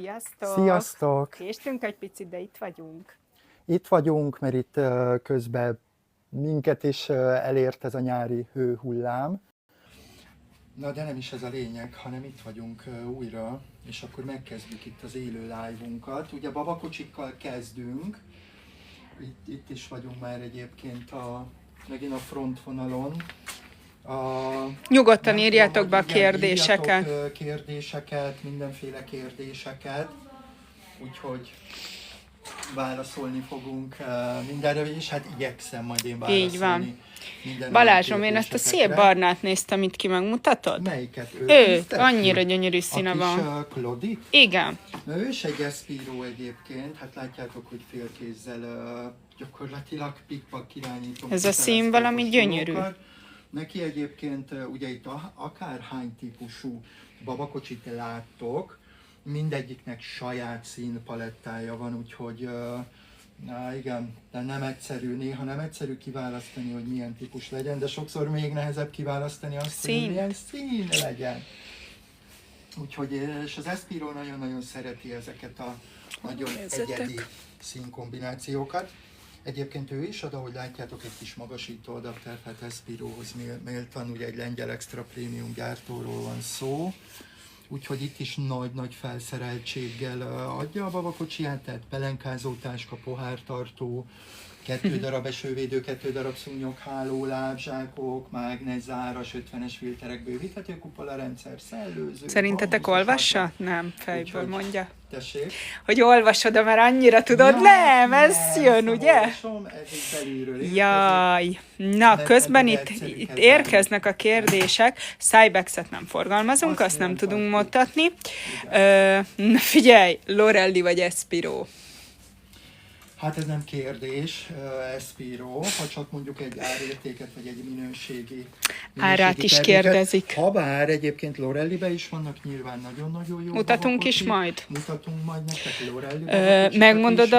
Sziasztok! Sziasztok! Késtünk egy picit, de itt vagyunk. Itt vagyunk, mert itt közben minket is elért ez a nyári hőhullám. Na de nem is ez a lényeg, hanem itt vagyunk újra, és akkor megkezdjük itt az élő live-unkat. Ugye babakocsikkal kezdünk, itt is vagyunk már egyébként megint a frontvonalon. Nyugodtan írjátok be a kérdéseket. Írjatok kérdéseket, mindenféle kérdéseket, úgyhogy válaszolni fogunk mindenre, és hát igyekszem majd én válaszolni. Így van. Balázsom, én ezt a szép barnát néztem, itt ki megmutatod? Melyiket? Ő, annyira gyönyörű színe a van. A kis Klodi? Igen. Na, ő is egy Espiro egyébként, hát látjátok, hogy félkézzel gyakorlatilag pikpak irányítom. Ez a szín valami gyönyörű. Neki egyébként ugye itt akárhány típusú babakocsit láttok, mindegyiknek saját színpalettája van, úgyhogy igen, de nem egyszerű, néha nem egyszerű kiválasztani, hogy milyen típus legyen, de sokszor még nehezebb kiválasztani azt, hogy milyen szín legyen. Úgyhogy, és az Espiro nagyon-nagyon szereti ezeket a nagyon egyedi színkombinációkat. Egyébként ő is ad, ahogy látjátok, egy kis magasító adapter, hát Espirohoz méltan, ugye egy lengyel extra prémium gyártóról van szó. Úgyhogy itt is nagy-nagy felszereltséggel adja a babakocsiját, tehát pelenkázó táska, pohártartó, 2 darab esővédő, 2 darab szúnyogháló, lábzsákok, mágneszáras, 50-es filterek, bővíthető kupolarendszer, szellőző. Szerintetek olvassa? Nem, fejből úgyhogy, mondja. Tessék? Hogy olvasod, mert annyira tudod? Ja, nem, ez jön, ugye? Olvasom, ez itt belülről érkezik. Jaj, na közben itt érkeznek a kérdések. Cybexet nem forgalmazunk, azt nem tudunk mutatni. Figyelj, Lorelli vagy Espiro? Hát ez nem kérdés, Espiro, ha csak mondjuk egy árértéket, vagy egy minőségi árát is terméket. Kérdezik. Habár egyébként Lorellibe is vannak nyilván nagyon-nagyon jó mutatunk is majd? Mutatunk majd nektek Lorellibe.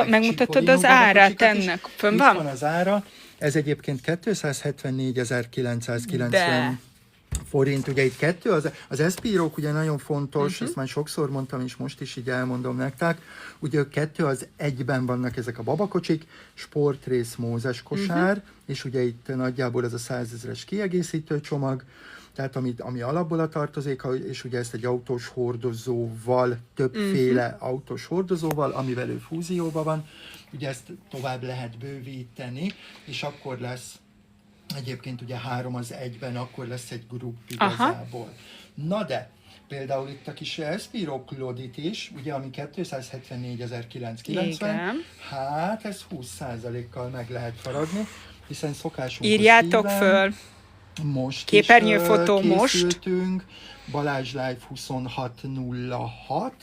Megmutatod az árát ennek? Fönn van? Itt van az ára, ez egyébként 274.990 forint, ugye itt kettő, az Espirok ugye nagyon fontos, ezt már sokszor mondtam, és most is így elmondom nektek, ugye 2 az egyben vannak ezek a babakocsik, sportrész mózes kosár, és ugye itt nagyjából ez a 100 000-es kiegészítő csomag, tehát ami alapból a tartozék, és ugye ezt egy autós hordozóval, többféle autós hordozóval, amivel ő fúzióban van, ugye ezt tovább lehet bővíteni, és akkor lesz egyébként ugye 3 az 1-ben, akkor lesz egy grupp igazából. Na de, például itt a kis Espiro Klodit is, ugye ami 274.990, hát ez 20%-kal meg lehet faragni, hiszen szokásunk írjátok föl! Most képernyőfotó most. Balázs Live 2606,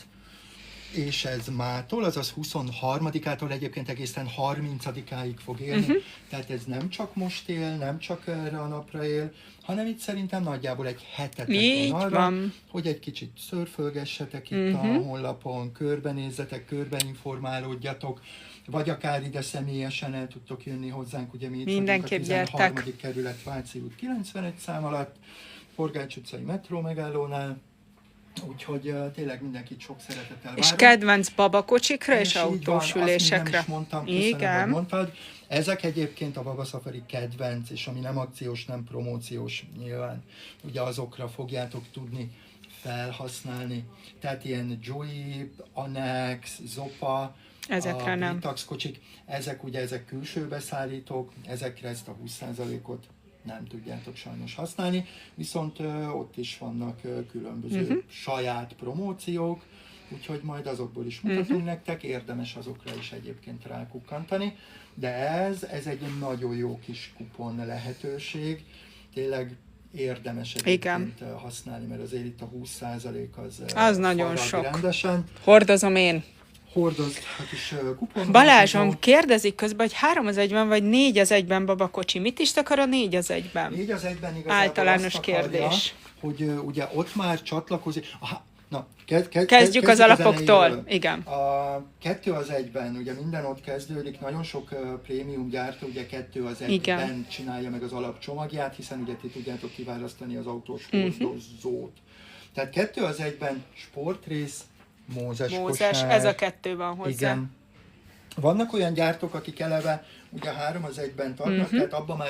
és ez mától, azaz 23-ától egyébként egészen 30-áig fog élni. Tehát ez nem csak most él, nem csak erre a napra él, hanem itt szerintem nagyjából egy hetetek van arra, hogy egy kicsit szörfölgessetek itt a honlapon, körbenézzetek, körbeinformálódjatok, vagy akár ide személyesen el tudtok jönni hozzánk, ugye mi itt vagyunk a 13. kerület Váci út 95 szám alatt, Forgács utcai metró megállónál, úgyhogy tényleg mindenkit sok szeretettel várunk. És kedvenc babakocsikra és autós ülésekre. Nem is mondtam, köszönöm, hogy mondtad. Ezek egyébként a Baba Safari kedvenc, és ami nem akciós, nem promóciós, nyilván ugye azokra fogjátok tudni felhasználni. Tehát ilyen Joy, Annex, Zopa, ezekre a nem. Vitax kocsik, ezek külső beszállítók, ezekre ezt a 20%-ot nem tudjátok sajnos használni, viszont ott is vannak különböző saját promóciók, úgyhogy majd azokból is mutatunk nektek, érdemes azokra is egyébként rákukkantani, de ez egy nagyon jó kis kupon lehetőség, tényleg érdemes egyébként használni, mert azért itt a 20% az nagyon sok. Rendesen. Hordozom én. Hát is kupon. Balázsom, kérdezik közben, hogy 3 az 1-ben vagy 4 az 1-ben babakocsi. Mit is akar a 4 az 1-ben? 4 az 1-ben igazából általános azt akarja, kérdés. Hogy ugye ott már csatlakozik. Na, kezdjük az alapoktól. Igen. A 2 az 1-ben, ugye minden ott kezdődik, nagyon sok prémium gyártó ugye 2 az 1-ben csinálja meg az alapcsomagját, hiszen ugye ti tudjátok kiválasztani az autós hordozót. Tehát 2 az 1-ben sportrész, mózes Mózes, kosár. ez a 2 van hozzá. Igen. Vannak olyan gyártók, akik eleve ugye 3-1-ben tartnak, tehát abban már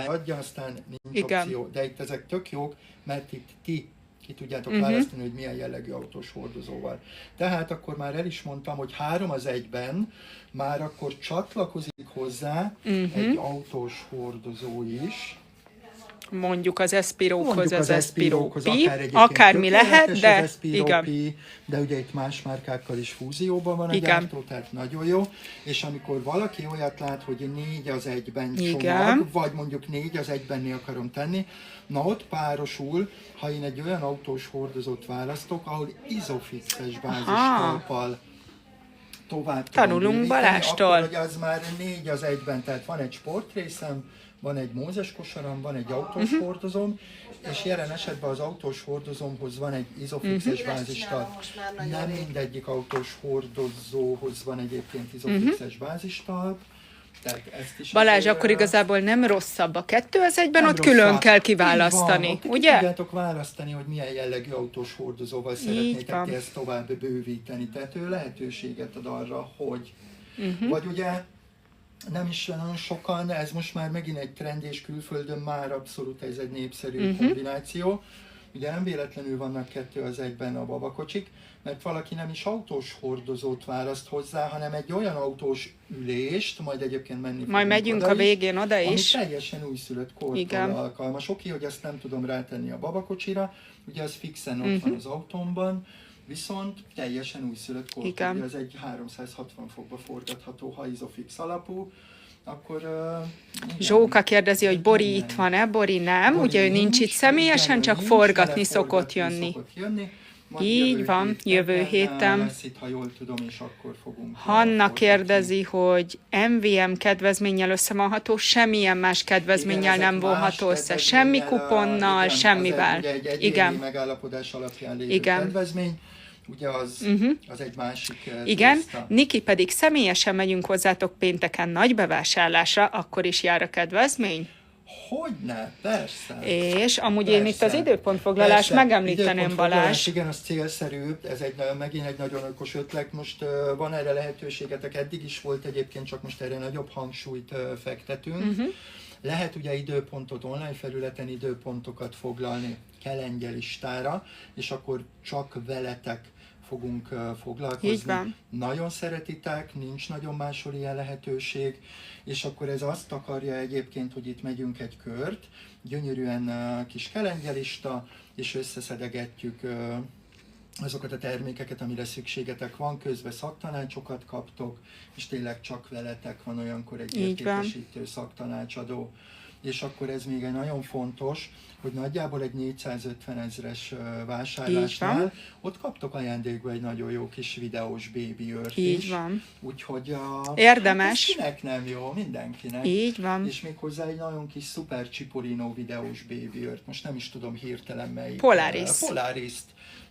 adja, aztán nincs Igen. opció. De itt ezek tök jók, mert itt ti ki tudjátok választani, hogy milyen jellegű autós hordozóval. Tehát akkor már el is mondtam, hogy 3-1-ben már akkor csatlakozik hozzá egy autós hordozó is. Mondjuk az Espirókhoz, Mondjuk az Espiro-Pi, egyébként akármi lehet, tökéletes de az Espiro igen. Pi, de ugye itt más márkákkal is fúzióban van a Igen. gyártó, tehát nagyon jó. És amikor valaki olyat lát, hogy 4-1-ben Igen. csomag, vagy mondjuk 4-1-bennél akarom tenni, na ott párosul, ha én egy olyan autós hordozót választok, ahol izofixes bázistalppal tovább Tanulunk tudom bővíteni, Balástól. akkor, hogy az már 4-1-ben, tehát van egy sportrészem, van egy mózes kosaram, van egy autós hordozóm, és jelen esetben az autós hordozómhoz van egy izofixes bázistalp. Nem mindegyik autós hordozóhoz van egyébként izofixes bázistalp. Tehát ezt is Balázs, azért, akkor igazából nem rosszabb a 2-1-ben, nem ott külön rosszabb. kell Így kiválasztani, van, ott ugye? tudjátok választani, hogy milyen jellegű autós hordozóval szeretnétek van. ti ezt tovább bővíteni. Tehát ő lehetőséget ad arra, hogy vagy ugye nem is nagyon sokan, ez most már megint egy trend, és külföldön már abszolút ez egy népszerű kombináció. Ugye nem véletlenül vannak 2-1-ben a babakocsik, mert valaki nem is autós hordozót választ hozzá, hanem egy olyan autós ülést, majd egyébként menni Majd megyünk a végén oda ami is. teljesen újszülött kortól alkalmas. Oké, hogy ezt nem tudom rátenni a babakocsira, ugye az fixen ott van az autómban, viszont teljesen újszülött kortól, ugye az egy 360 fokba forgatható, ha izofix alapú, akkor... Zsóka kérdezi, hogy Bori itt van-e? Bori nem, Bori ugye ő nincs itt személyesen, igen, csak nincs, forgatni vele szokott forgatni jönni. szokott jönni. Majd Így van, jövő héten. lesz itt, ha jól tudom, és akkor fogunk... Hanna forgatni. kérdezi, hogy MVM kedvezménnyel összevonható, semmilyen más kedvezménnyel Igen, nem ezek vonható más össze, semmi kedvezménnyel, kuponnal, igen, semmivel. Az ugye egy egyéni Igen. megállapodás alapján lévő Igen. kedvezmény, ugye az egy másik Igen, tészta. Niki pedig személyesen megyünk hozzátok pénteken nagy bevásárlásra, akkor is jár a kedvezmény? Hogyne, persze. És amúgy én itt az Persze. időpontfoglalást Persze. megemlíteném, Időpontfoglalás, Balázs. Igen, az célszerű, ez megint egy nagyon okos ötlet. Most van erre lehetőségetek, eddig is volt egyébként, csak most erre nagyobb hangsúlyt fektetünk. Lehet ugye időpontot, online felületen időpontokat foglalni listára, és akkor csak veletek fogunk foglalkozni. Így van. Nagyon szeretitek, nincs nagyon máshol ilyen lehetőség, és akkor ez azt akarja egyébként, hogy itt megyünk egy kört, gyönyörűen kis kelengyelista, és összeszedegetjük azokat a termékeket, amire szükségetek van, közben szaktanácsokat kaptok, és tényleg csak veletek van olyankor egy Így van. értékesítő szaktanácsadó. És akkor ez még egy nagyon fontos, hogy nagyjából egy 450 000-es vásárlásnál ott kaptok ajándékba egy nagyon jó kis videós baby őrt is. Így van. Úgyhogy Érdemes. Hát ez kinek nem jó, mindenkinek. Így van. És még hozzá egy nagyon kis szuper Cipollino videós baby őrt. Most nem is tudom hirtelen melyik. Polaris. Polariszt.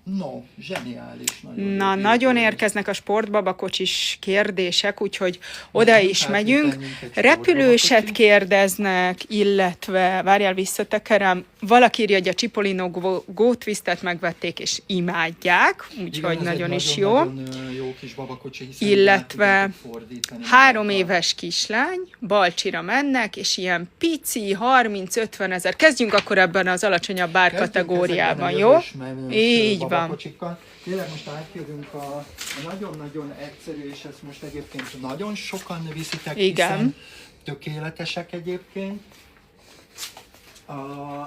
No, zseniális. Nagyon jó Na, baby nagyon őr. érkeznek a sportbabakocsis kérdések, úgyhogy oda is hát megyünk. menjünk egy Repülőset sportbabakocsin. kérdeznek, illetve, várjál, visszatekerem, valaki írja, hogy a Cipollino Go Twistet megvették és imádják, Igen, úgyhogy ez egy nagyon is jó. nagyon jó kis babakocsi, hiszen Illetve át tudjátok fordítani 3 magát. éves kislány, Balcsira mennek, és ilyen pici, 30-50 ezer. Kezdjünk akkor ebben az alacsonyabb árkategóriában, Kezdjünk jó? ezekben a jövős Így van. babakocsikkal. Tényleg most átjövünk a nagyon-nagyon egyszerű, és ezt most egyébként nagyon sokan viszitek, Igen. hiszen tökéletesek egyébként.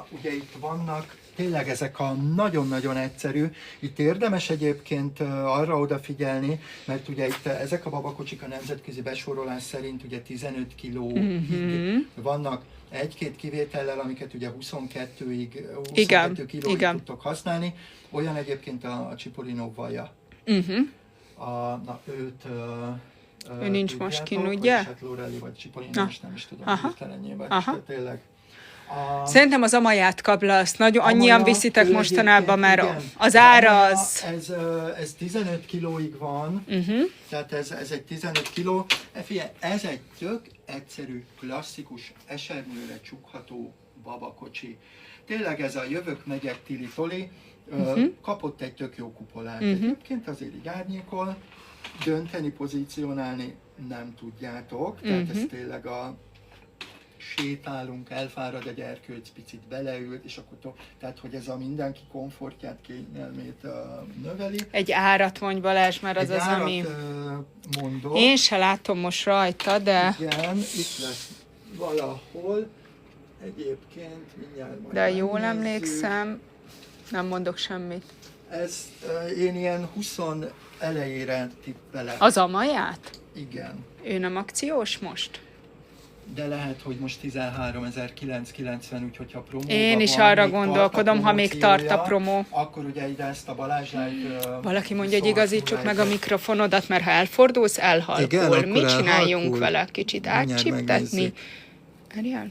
Ugye itt vannak tényleg ezek a nagyon-nagyon egyszerű. Itt érdemes egyébként arra odafigyelni, mert ugye itt ezek a babakocsik a nemzetközi besorolás szerint ugye 15 kilóig vannak, egy-két kivétellel, amiket ugye 22 kilóig igen. tudtok használni. Olyan egyébként a Cipollino vaja. Na, őt Ő nincs most tudjátok, kinn, ugye? vagyis hát Lorelli vagy Cipollino, most nem is tudom, hirtelenjében. Tényleg. Szerintem az amaját kabla, azt nagyon annyian Amaja, viszitek ő mostanában, mert egyébként, igen. az ára Amaja, az... Ez 15 kilóig van, tehát ez egy 15 kiló. Figyelj, ez egy tök egyszerű, klasszikus, esernyőre csukható babakocsi. tényleg ez a jövök, megyek, tili-toli, kapott egy tök jó kupolát. Egyébként azért így árnyékol, dönteni, pozícionálni nem tudjátok, tehát ez tényleg a sétálunk, elfárad egy erkölcs, picit beleült, és akkor tehát, hogy ez a mindenki komfortját, kényelmét növeli. Egy árat mondj Balázs, mert az egy az, árat, ami... mondok. Én se látom most rajta, de... Igen, itt lesz valahol. Egyébként mindjárt majd De jól megnézzük. emlékszem, nem mondok semmit. Ez én ilyen 20 elejére tippelek. Az a maját? Igen. Ő nem akciós most? De lehet, hogy most 13.990, úgyhogy ha promóban Én is van, arra még gondolkodom, tart a ha még tart a promóciója, promó. akkor ugye ide ezt a Balázs Live... Valaki mondja, hogy igazítsuk meg a mikrofonodat, mert ha elfordulsz, elhalkul. Igen, akkor Mit csináljunk elhalkul. vele? Kicsit Mindjárt átcsiptetni? megnézzük. Ariel?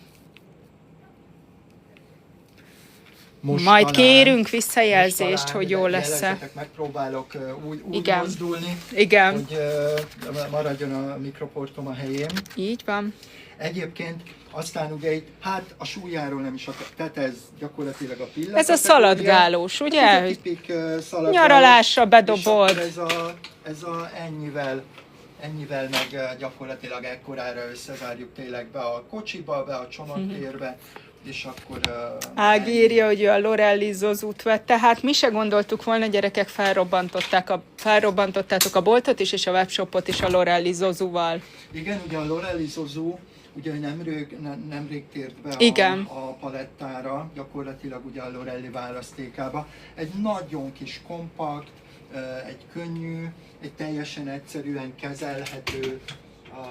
Most Majd talán- kérünk visszajelzést, most talán hogy jó lesz-e. jelezzetek, megpróbálok úgy Igen. mozdulni, Igen, hogy maradjon a mikroportom a helyén. így van. Egyébként aztán ugye itt, hát a súlyáról nem is tehát ez gyakorlatilag a pillanat. Ez a szaladgálós, ugye? Ez a tipik szaladgálós. Nyaralásra És bedobod. akkor ez a ennyivel meg gyakorlatilag ekkorára összezárjuk tényleg be a kocsiba, be a csomagtérbe, és akkor... Ági írja, hogy ő a Lorelli Zozút vette. Hát mi se gondoltuk volna, gyerekek, felrobbantottátok a boltot is, és a webshopot is a Lorelli Zozúval. Igen, ugye a Lorelli Zozu ugye nemrég tért be Igen. a palettára, gyakorlatilag ugye a Lorelli választékába. Egy nagyon kis kompakt, egy könnyű, egy teljesen egyszerűen kezelhető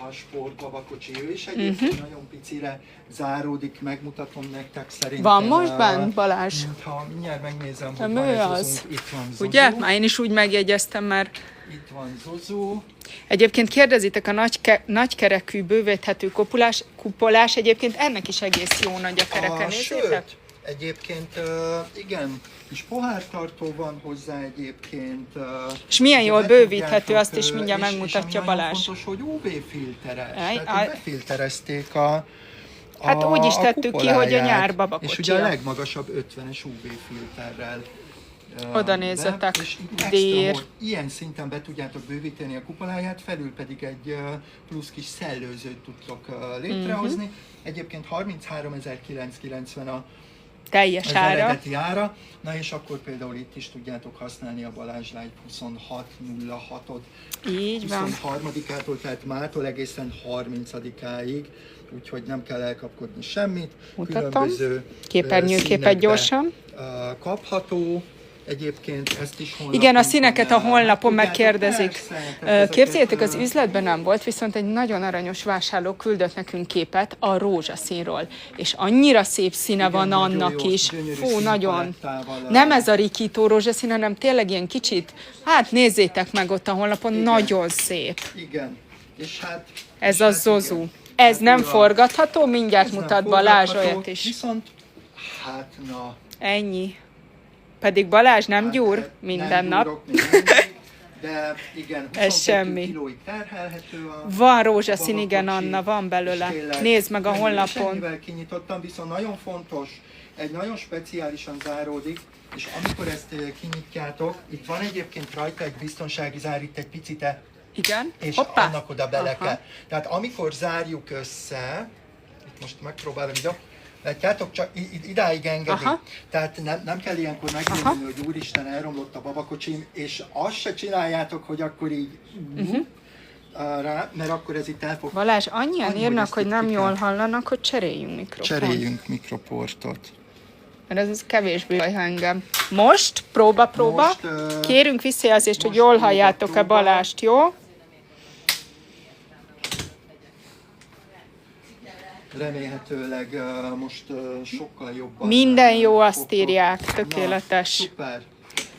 a sportbabakocsi. Ő is egyébként nagyon picire záródik, megmutatom nektek szerintem. Van most benn, Balázs? Ha mindjárt megnézem, hogy Nem van ő ez az. Zozunk. Itt van Zozu. Ugye? Már én is úgy megjegyeztem, mert Itt van Zozu. egyébként kérdezitek, a nagykerekű bővíthető kupolás, egyébként ennek is egész jó nagy a kereke, nézzétek? Sőt, egyébként igen, és pohártartó van hozzá egyébként. És milyen ugye jól be bővíthető, tudjátok, azt is mindjárt és megmutatja ami Balázs. nagyon fontos, hogy UV-filteres. Aj, Tehát, aj. hogy befilterezték a Hát úgy is tettük ki, hogy a kupoláját, nyár babakocsia. És ugye a legmagasabb 50-es UV-filterrel. Oda nézzetek, És így extra, dír. hogy ilyen szinten be tudjátok bővíteni a kupoláját, felül pedig egy plusz kis szellőzőt tudtok létrehozni. Egyébként 33.990 a Teljes az ára. eredeti ára. Na és akkor például itt is tudjátok használni a Balázs Live 2606-ot. Így van. 23-ától, tehát mától egészen 30-áig, úgyhogy nem kell elkapkodni semmit. Mutatom. Különböző Képernyőképet színekben, gyorsan. kapható. Egyébként ezt is Igen, a színeket a honlapon megkérdezik. Persze, Képzeljétek, az üzletben nem volt, viszont egy nagyon aranyos vásárló küldött nekünk képet a rózsaszínról. És annyira szép színe Igen, van nagyon annak jó, is. gyönyörű Fú, nagyon. színpalettával, Nem ez a rikító rózsaszín, hanem tényleg ilyen kicsit. Hát nézzétek meg ott a honlapon, Igen. nagyon szép. Igen. És hát, Ez és a hát Zozu. igen. Ez Hát nem ő a- forgatható, mindjárt ez nem mutat Balázs forgatható, olyat is. Viszont, hát na. Ennyi. Pedig Balázs nem Hát, gyúr minden nem nap. gyúrok még mindig, de igen, Ez 22 semmi. kilóig terhelhető a Van rózsaszín, igen, babakocsi, Anna, van belőle. és tényleg Nézd meg a könnyű, és honlapon. ennyivel kinyitottam, viszont nagyon fontos, egy nagyon speciálisan záródik, és amikor ezt kinyitjátok, itt van egyébként rajta egy biztonsági zár, itt egy picite, Igen. és Hoppá. annak oda bele Aha. kell. Tehát amikor zárjuk össze, itt most megpróbálom ide, látjátok, csak idáig engedi. Aha. Tehát nem kell ilyenkor megnézni, hogy úristen, elromlott a babakocsim, és azt se csináljátok, hogy akkor így rá, mert akkor ez itt el fog... Balázs, annyian Annyi, írnak, ezt hogy itt nem ki jól kell. hallanak, hogy cseréljünk mikrofont. Cseréljünk mikroportot. Mert ez kevésbé hallja engem. Most, próba. Most, Kérünk visszajelzést, hogy most jól próba, halljátok-e próba. Balást, jó? Remélhetőleg most sokkal jobban... Minden jó, azt fogtok. írják, Na, tökéletes. szuper.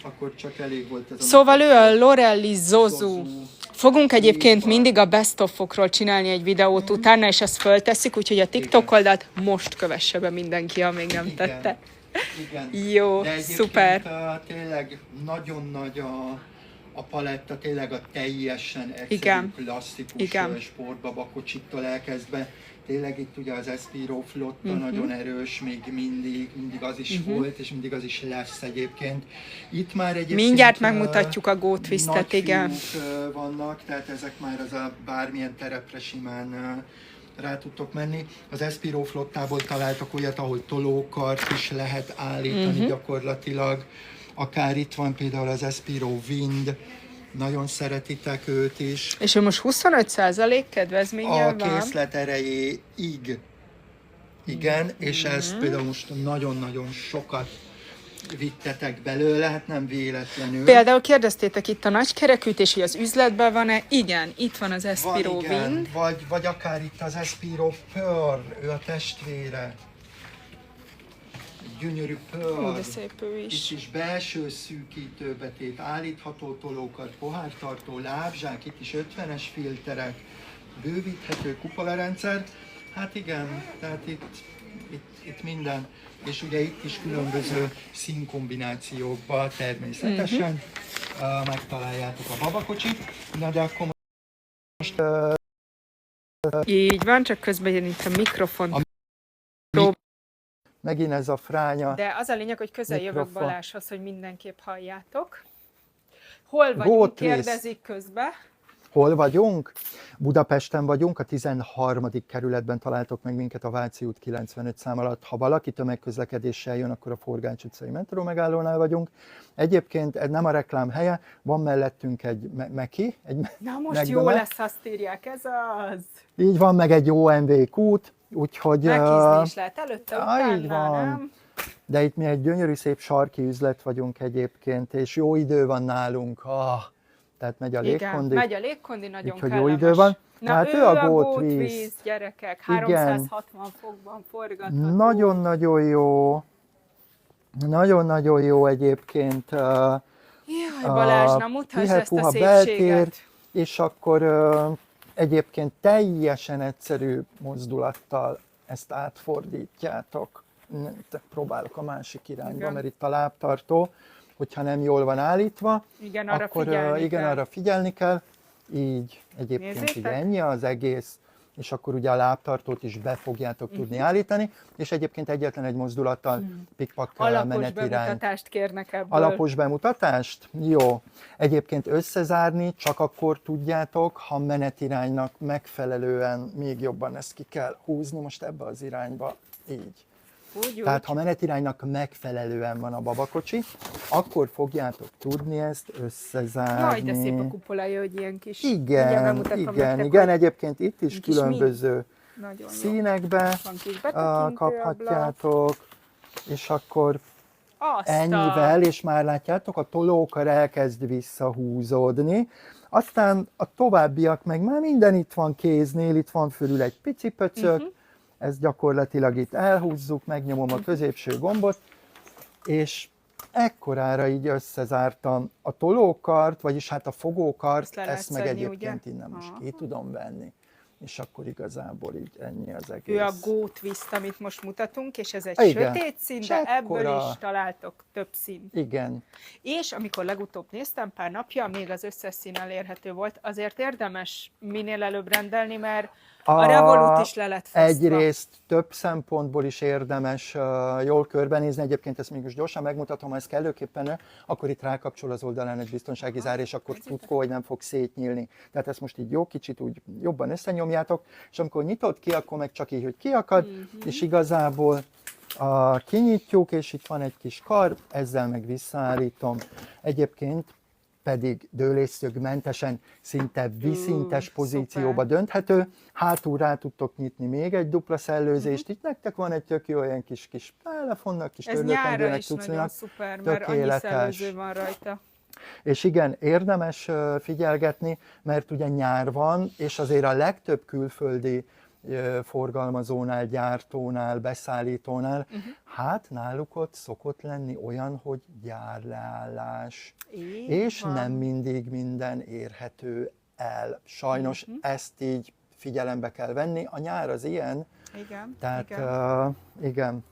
Akkor csak elég volt ez a... Szóval ő a Lorelli Zozu. Zozu. Fogunk egyébként Így van. mindig a best of-okról csinálni egy videót utána, és ezt föltesszük, úgyhogy a TikTok Igen. oldalt most kövesse be mindenki, ha még nem Igen. tette. Igen. Jó, De egyébként, szuper. Tényleg nagyon nagy a paletta, tényleg a teljesen egyszerű, Igen. klasszikus Igen. sportbabakocsitól elkezdve tényleg itt ugye az Espiro flotta nagyon erős, még mindig az is volt, és mindig az is lesz egyébként. Itt már egyébként Mindjárt megmutatjuk a Go Twistet, igen. vannak, tehát ezek már az a bármilyen terepre simán rá tudtok menni. Az Espiro flottából találtak olyat, ahol tolókart is lehet állítani gyakorlatilag. Akár itt van például az Espiro Wind, nagyon szeretitek őt is. És ő most 25% kedvezménnyel A van. készlet erejéig. Igen, és ez például most nagyon-nagyon sokat vittetek belőle, hát nem véletlenül. Például kérdeztétek itt a nagykerekűt, és hogy az üzletben van-e? Igen, itt van az Espiro Van, igen, Wind. vagy akár itt az Espiro Pearl, ő a testvére. Gyönyörű Pearl. De szép ő is. Itt is belső szűkítőbetét, állítható tolókat, pohártartó, lábzsák, itt is 50-es filterek, bővíthető kupolarendszer. Hát igen, tehát itt minden. És ugye itt is különböző színkombinációkban természetesen megtaláljátok a babakocsit. Na de akkor most... Így van, csak közben jön itt a mikrofon. Megint ez a fránya. De az a lényeg, hogy közel jövök mikrofon. Balázshoz, hogy mindenképp halljátok. Hol vagyunk, kérdezik közben. Hol vagyunk? Budapesten vagyunk, a 13. kerületben találtok meg minket a Váci út 95 szám alatt. Ha valaki tömegközlekedéssel jön, akkor a Forgács utcai metró megállónál vagyunk. Egyébként ez nem a reklám helye, van mellettünk egy Meki. Na most jó lesz, azt írják, ez az. Így van, meg egy OMV kút, úgyhogy... Megkízni is lehet előtte, így utána, van. nem? De itt mi egy gyönyörű szép sarki üzlet vagyunk egyébként, és jó idő van nálunk. Tehát megy a légkondi. Igen, megy a légkondi, nagyon úgyhogy kellemes. jó idő van. Na hát ő a Go Twist, gyerekek, 360 fokban forgatható. Nagyon-nagyon jó. Nagyon-nagyon jó egyébként. Jaj, Balázs, na mutasd ezt a szépséget. beltér, és akkor egyébként teljesen egyszerű mozdulattal ezt átfordítjátok. Próbálok a másik irányba, igen. Mert itt a lábtartó, hogyha nem jól van állítva, igen, arra akkor figyelni kell. arra figyelni kell. Így egyébként így ennyi az egész, és akkor ugye a lábtartót is be fogjátok tudni állítani, és egyébként egyetlen egy mozdulattal pikpak menetirány. Alapos bemutatást kérnek ebből. Alapos bemutatást? Jó. Egyébként összezárni csak akkor tudjátok, ha menetiránynak megfelelően még jobban ezt ki kell húzni, most ebbe az irányba, így. Tehát ha menetiránynak megfelelően van a babakocsi, akkor fogjátok tudni ezt összezárni. Jaj, de szép a kupolája, hogy ilyen kis... Igen, egyébként itt is különböző színekbe kaphatjátok, és akkor ennyivel, és már látjátok, a tolókar elkezd visszahúzódni. Aztán a továbbiak meg már minden itt van kéznél, itt van fölül egy pici pöcök, ezt gyakorlatilag itt elhúzzuk, megnyomom a középső gombot, és ekkorára így összezártam a tolókart, vagyis hát a fogókart, ezt meg egyébként innen most ki tudom venni. És akkor igazából így ennyi az egész. Ő a Go Twist, amit most mutatunk, és ez egy sötét szín, de ebből is találtok több színt. Igen. És amikor legutóbb néztem pár napja, még az összes szín elérhető volt, azért érdemes minél előbb rendelni, mert a Revolut is le lett fosztva. Egyrészt több szempontból is érdemes jól körbenézni, egyébként ezt még most gyorsan megmutatom, ha ez kellőképpen, akkor itt rákapcsol az oldalán egy biztonsági zár, és akkor tudkó, hogy nem fog szétnyílni. Tehát ezt most így jó kicsit úgy jobban összenyomjátok, és amikor nyitod ki, akkor meg csak így, hogy kiakad, és igazából kinyitjuk, és itt van egy kis kar, ezzel meg visszaállítom. Egyébként pedig dőlésszögmentesen, szinte viszintes pozícióba dönthető. Hátul rá tudtok nyitni még egy dupla szellőzést. Itt nektek van egy tök jó olyan kis telefonnak, kis törlőpengőnek, cuccinak. Ez szuper, mert annyi szellőző van rajta. És igen, érdemes figyelgetni, mert ugye nyár van, és azért a legtöbb külföldi forgalmazónál, gyártónál, beszállítónál, hát náluk ott szokott lenni olyan, hogy gyárleállás, és nem mindig minden érhető el. Sajnos ezt így figyelembe kell venni, a nyár az ilyen, Igen, tehát igen.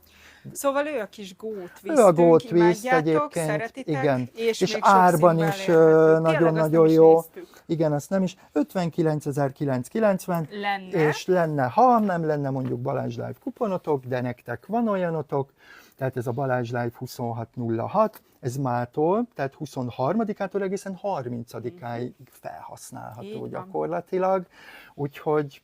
Szóval ő a kis gót Ő a Gold víztünk, Twist imádjátok, egyébként, szeretitek, igen. és És még árban sok is színben elérhető. Tényleg azt nem nagyon-nagyon is jó. néztük. Igen, azt nem is. 59.990, Lenne. és lenne, ha nem lenne mondjuk Balázs Live kuponotok, de nektek van olyanotok, tehát ez a Balázs Live 2606, ez mától, tehát 23-ától egészen 30-áig felhasználható Így van. gyakorlatilag, úgyhogy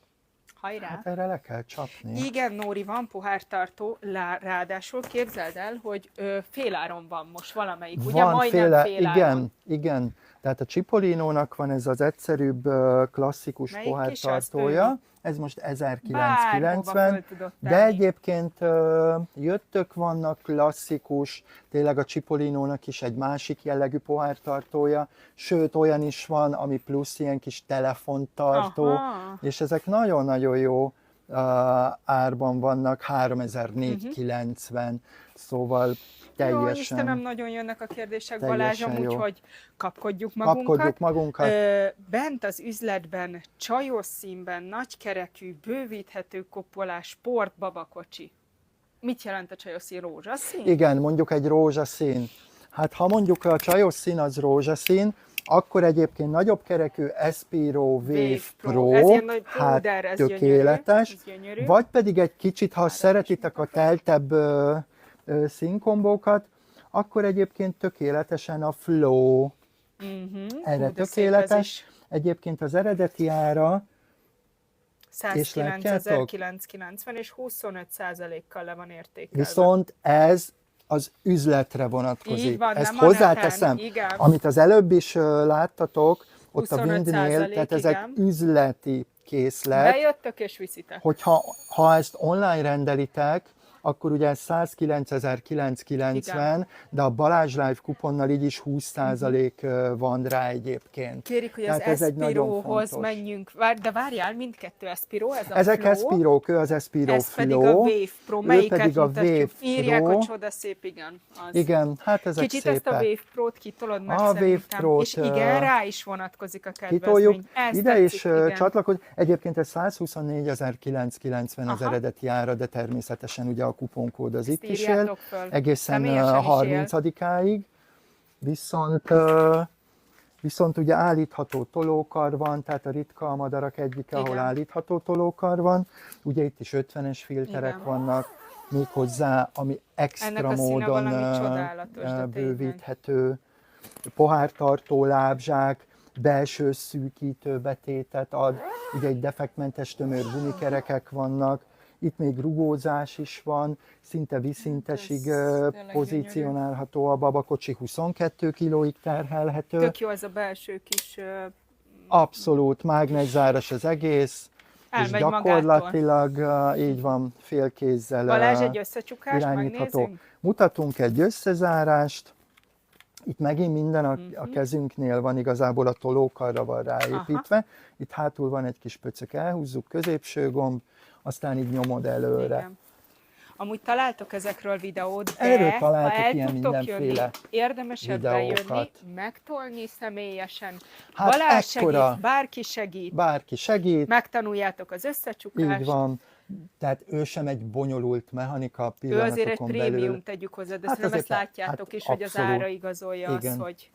Hajrá! hát erre le kell csapni. Igen, Nóri, van pohártartó, ráadásul képzeld el, hogy féláron van most valamelyik, ugye? Van Majdnem féláron. igen. Tehát a Cipollino-nak van ez az egyszerűbb, klasszikus Melyik is az? pohártartója, ez most Bárhova 1990, föl tudod de tenni. egyébként jöttök vannak klasszikus, tényleg a Cipollino-nak is egy másik jellegű pohártartója, sőt olyan is van, ami plusz ilyen kis telefontartó, Aha. és ezek nagyon-nagyon jó árban vannak, 3490, szóval Jó, teljesen, Istenem, nagyon jönnek a kérdések, teljesen Balázsom, jó. úgyhogy kapkodjuk magunkat. kapkodjuk magunkat. Bent az üzletben csajos színben, nagykerekű, bővíthető kopolás, sport babakocsi. Mit jelent a csajos szín? Rózsaszín? Igen, mondjuk egy rózsaszín. Hát ha mondjuk a csajos szín az rózsaszín, akkor egyébként nagyobb kerekű Espiro Wave Pro, Ez ilyen nagy hát púder, ez tökéletes. gyönyörű. Vagy pedig egy kicsit, ha szeretitek a teltebb színkombókat, akkor egyébként tökéletesen a Flow. Erre Hú, de szép ez tökéletes. is. Egyébként az eredeti ára, és látjátok? 109.990 és 25%-kal le van értékelve. Viszont ez az üzletre vonatkozik. Így van, Ezt nem a neten, hozzáteszem, igen. amit az előbb is láttatok, ott a 25%, Windnél, tehát ezek igen. üzleti készlet, Bejöttök és viszitek. hogyha ezt online rendelitek, akkor ugye 109.990, de a Balázs Live kuponnal így is 20% van rá egyébként. Kérik, hogy Tehát az ez egy nagyon Espirohoz fontos. menjünk. De várjál, mindkettő Espiro, ez a Ezek Flow, Espirok, ő az Espiro ez pedig a Flow, Wave Pro. ő Melyiket pedig a mutatjuk? Wave Írják, Pro. hogy csoda szép, igen. Az. Igen, hát ezek Kicsit szépek. ezt a Wave Pro-t kitolod meg A Wave szerintem. Pro-t, És igen, rá is vonatkozik a kitoljuk, kedvezmény. Ez ide tetszik, is igen. csatlakoz. Egyébként ez 124.990 az Aha. eredeti ára, de természetesen ugye a kuponkód az Ezt itt is él, írjátok föl. egészen Személyesen is él. 30-áig. Viszont ugye állítható tolókar van, tehát a ritka a madarak egyike, ahol Igen. állítható tolókar van. Ugye itt is 50-es filterek Igen. vannak, méghozzá, ami extra Ennek a színe módon valami csodálatos, de tényleg. bővíthető, pohártartó lábzsák, belső szűkítő betétet ad, ugye egy defektmentes tömör gumikerekek vannak, itt még rugózás is van, szinte viszintesig Ez tényleg pozícionálható a babakocsi, 22 kilóig terhelhető. Tök jó ez a belső kis... Abszolút mágneszáros az egész, és Elmegy magától. gyakorlatilag így van, félkézzel Balázs, egy összecsukást irányítható. megnézünk? Mutatunk egy összezárást, itt megint minden a kezünknél van, igazából a tolókarra van ráépítve. Aha. Itt hátul van egy kis pöcök, elhúzzuk, középső gomb, aztán így nyomod előre. Igen. Amúgy találtok ezekről videót, de Erről ha találtuk el ilyen tudtok mindenféle jönni, érdemesebb videókat. bejönni, megtolni személyesen. Hát Balázs ekkora. segít, bárki segít, Bárki segít, megtanuljátok az összecsukást. így van. Tehát ő sem egy bonyolult mechanika Ő azért egy pillanatokon prémium, belül. tegyük hozzá, de Hát szerintem ezt azért, látjátok hát is, hogy az abszolút. ára igazolja azt, Igen. hogy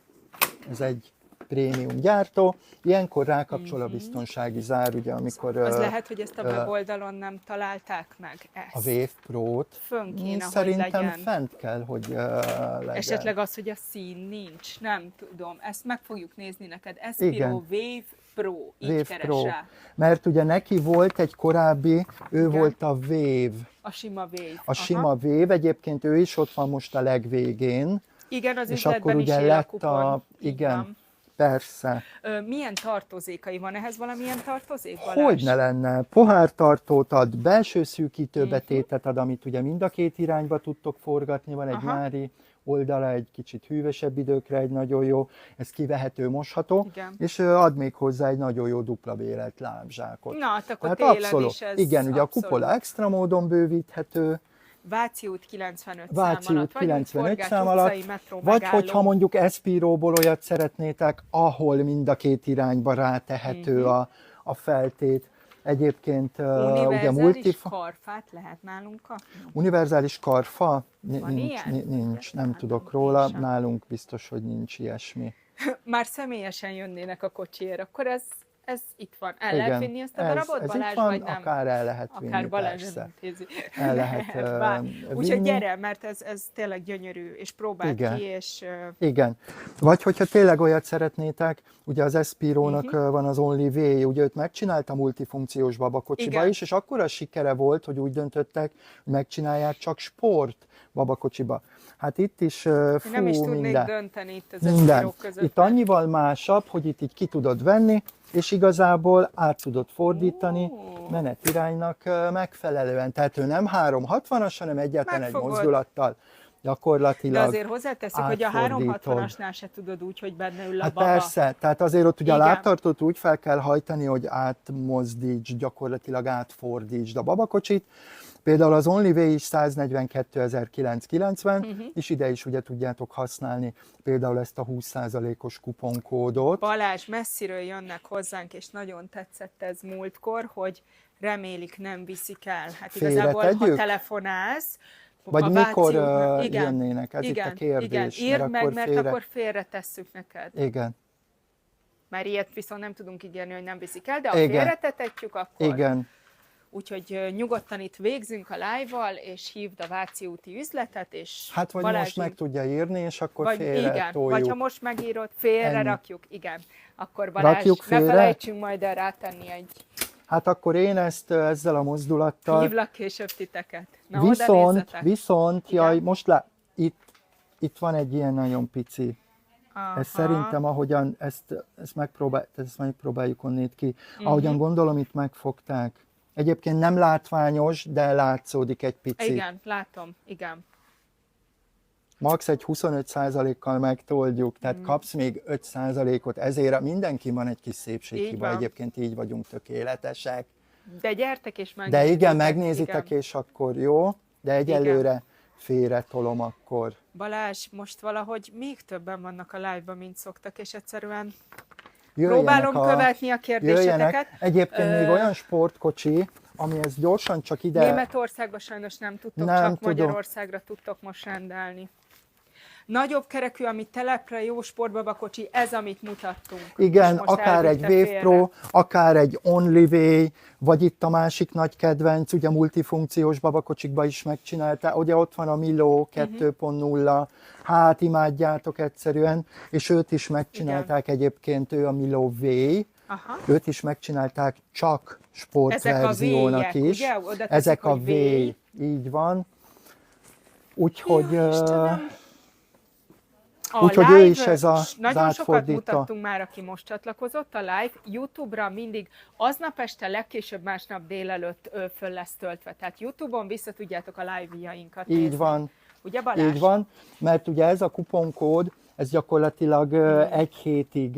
Ez egy prémium gyártó. Ilyenkor rákapcsol a biztonsági zár, ugye, amikor az lehet, hogy ezt a weboldalon nem találták meg. a Ezt. Wave Pro-t Fönn kéne, hogy szerintem legyen. fent kell, hogy legyen. Esetleg az, hogy a szín nincs, nem tudom. Ezt meg fogjuk nézni neked. Espiro Igen. Wave Pro, így Wave keres Pro. rá. Mert ugye neki volt egy korábbi, ő Igen. volt a Wave. A sima Wave. A sima Wave, egyébként ő is ott van most a legvégén. Igen, az És üzletben akkor is ugye él lett kupon. Így igen, van. persze. Milyen tartozékai van? Ehhez valamilyen tartozék, Balázs? Hogy ne lenne? Pohártartót ad, belső szűkítő betétet ad, amit ugye mind a két irányba tudtok forgatni, van egy Aha. nyári oldala, egy kicsit hűvösebb időkre egy nagyon jó, ez kivehető, mosható, Igen. és ad még hozzá egy nagyon jó dupla bélelt lábzsákot. Na, hát akkor Tehát télen abszolút, is ez igen, ugye a abszolút. kupola extra módon bővíthető, Váci út 95 Váci szám alatt, út 95 Forgás szám utcai alatt, metró vagy megálló. hogyha mondjuk Espiróból olyat szeretnétek, ahol mind a két irányba rátehető a feltét, Egyébként ugye Univerzális karfát lehet nálunk kapni? univerzális karfa Van ilyen? nincs, nem Hát tudok nem, én róla, sem. nálunk biztos, hogy nincs ilyesmi. Már személyesen jönnének a kocsiért, akkor ez itt van. El Igen, lehet vinni ezt a darabot, ez Balázs, itt van, vagy nem? akár el lehet vinni, Akár Balázs persze. elintézi. El lehet Úgyhogy vinni. gyere, mert ez tényleg gyönyörű, és próbáld Igen. ki, és Igen. Vagy hogyha tényleg olyat szeretnétek, ugye az Espirónak van az Only Way, ugye őt megcsinálta multifunkciós babakocsiba Igen. is, és akkora sikere volt, hogy úgy döntöttek, hogy megcsinálják csak sport babakocsiba. Hát itt is fú, nem is tudnék minden. dönteni itt az Minden. Espirok között. Itt annyival másabb, hogy itt így ki tudod venni, és igazából át tudod fordítani menetiránynak megfelelően. Tehát ő nem 360-as, hanem egyetlen egy Megfogod. mozdulattal gyakorlatilag De azért hozzáteszük, hogy a átfordítod. 360-asnál se tudod úgy, hogy benne ül a Hát baba. persze, tehát azért ott ugye a Igen. lábtartót úgy fel kell hajtani, hogy átmozdíts, gyakorlatilag átfordítsd a babakocsit. Például az Only Way is 142.990, és ide is ugye tudjátok használni például ezt a 20%-os kuponkódot. Balázs, messziről jönnek hozzánk, és nagyon tetszett ez múltkor, hogy remélik nem viszik el. Hát igazából, ha Félretegyük? telefonálsz, Vagy a mikor Váci- jönnének? Ez igen, itt a kérdés. Igen, írd meg, mert félre... akkor félretesszük neked. Igen, Mert ilyet viszont nem tudunk ígérni, hogy nem viszik el, de ha Igen. félretetetjük, akkor... igen. Úgyhogy nyugodtan itt végzünk a live-val, és hívd a Váci úti üzletet, és Hát vagy Balázs most meg tudja írni, és akkor vagy félre igen, toljuk. vagy ha most megírod, félre Ennyi. rakjuk, igen. Akkor Balázs, Rakjuk ne félre? felejtsünk majd el rátenni egy... Hát akkor én ezt ezzel a mozdulattal... Hívlak később titeket. Na, oda nézzetek. Viszont, Igen. jaj, most itt van egy ilyen nagyon pici. Aha. Ez szerintem, ahogyan ezt megpróbáljuk onnét ki, ahogyan gondolom itt megfogták. Egyébként nem látványos, de látszódik egy pici. Igen, látom, igen. Max egy 25%-kal megtoldjuk, tehát kapsz még 5%-ot, ezért mindenki van egy kis Így szépséghiba, van. egyébként így vagyunk tökéletesek. De gyertek és De megnézitek. igen, megnézitek, igen. és akkor jó, de egyelőre félretolom akkor. Balázs, most valahogy még többen vannak a live-ban, mint szoktak, és egyszerűen Jöjjenek próbálom követni a kérdéseteket. Jöjjenek. Egyébként még olyan sportkocsi, amihez gyorsan csak ide... Németországban sajnos nem tudtok, Nem csak tudom. Magyarországra tudtok most rendelni. Nagyobb kerekű, ami telepre jó sportbabakocsi, ez, amit mutattunk. Igen, És most akár egy elvitte Wave félre. Pro, akár egy Only Way, vagy itt a másik nagy kedvenc, ugye multifunkciós babakocsikba is megcsinálta, ugye ott van a Milo 2.0, hát imádjátok egyszerűen, és őt is megcsinálták egyébként, ő a Milo Way, Aha. őt is megcsinálták csak Ezek a sportverziónak V-jek, is. ugye? Oda teszik, Ezek a hogy V, V. így van. Úgyhogy... Jó, Istenem. A Úgyhogy live, ő is ez a nagyon sokat átfordító. mutattunk már, aki most csatlakozott. A live YouTube-ra mindig aznap este, legkésőbb másnap délelőtt föl lesz töltve. Tehát YouTube-on vissza tudjátok a live-jainkat nézni. Így van. Ugye Balázs? Így van, mert ugye ez a kuponkód, ez gyakorlatilag egy hétig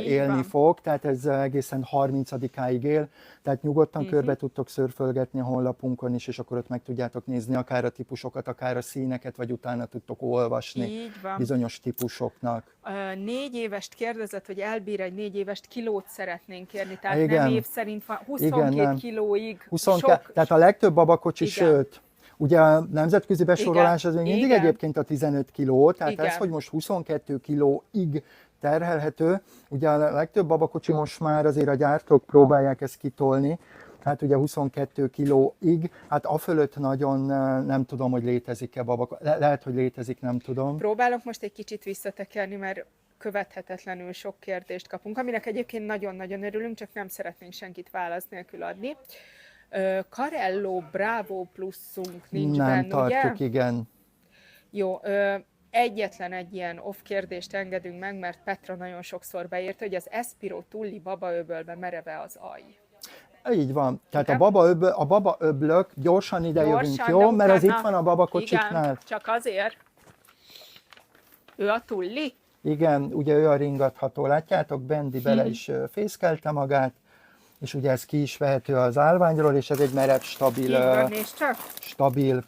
élni van. fog, tehát ez egészen 30-áig él, tehát nyugodtan körbe tudtok szörfölgetni a honlapunkon is, és akkor ott meg tudjátok nézni akár a típusokat, akár a színeket, vagy utána tudtok olvasni Így van. bizonyos típusoknak. 4 évest kérdezett, hogy elbír egy 4 évest kilót szeretnénk kérni, tehát Igen. nem év szerint van, 22 Igen, nem. kilóig. 22, Sok, tehát a legtöbb babakocsi, Igen. sőt, ugye a nemzetközi besorolás az még mindig Igen. egyébként a 15 kiló, tehát Igen. ez, hogy most 22 kilóig terhelhető, ugye a legtöbb babakocsi most már azért a gyártók próbálják ezt kitolni, hát ugye 22 kilóig, hát afölött nagyon nem tudom, hogy létezik-e babakocsi, lehet, hogy létezik, nem tudom. Próbálok most egy kicsit visszatekerni, mert követhetetlenül sok kérdést kapunk, aminek egyébként nagyon-nagyon örülünk, csak nem szeretnénk senkit válasz nélkül adni. Carello Bravo pluszunk nincs Nem benne, tartjuk, ugye? igen. Jó, egyetlen egy ilyen off kérdést engedünk meg, mert Petra nagyon sokszor beírta, hogy az Espiro Tulli babaöbölbe mereve az aj. Így van. Tehát Igen. a baba öblök, gyorsan ide jövünk, Gyorsan, jó? de Mert az utána- itt van a babakocsiknál. Igen, csak azért. Ő a Tulli? Igen, ugye ő a ringatható, látjátok, Bendi bele is fészkelte magát, és ugye ez ki is vehető az állványról, és ez egy merev, Így van, nézd csak. stabil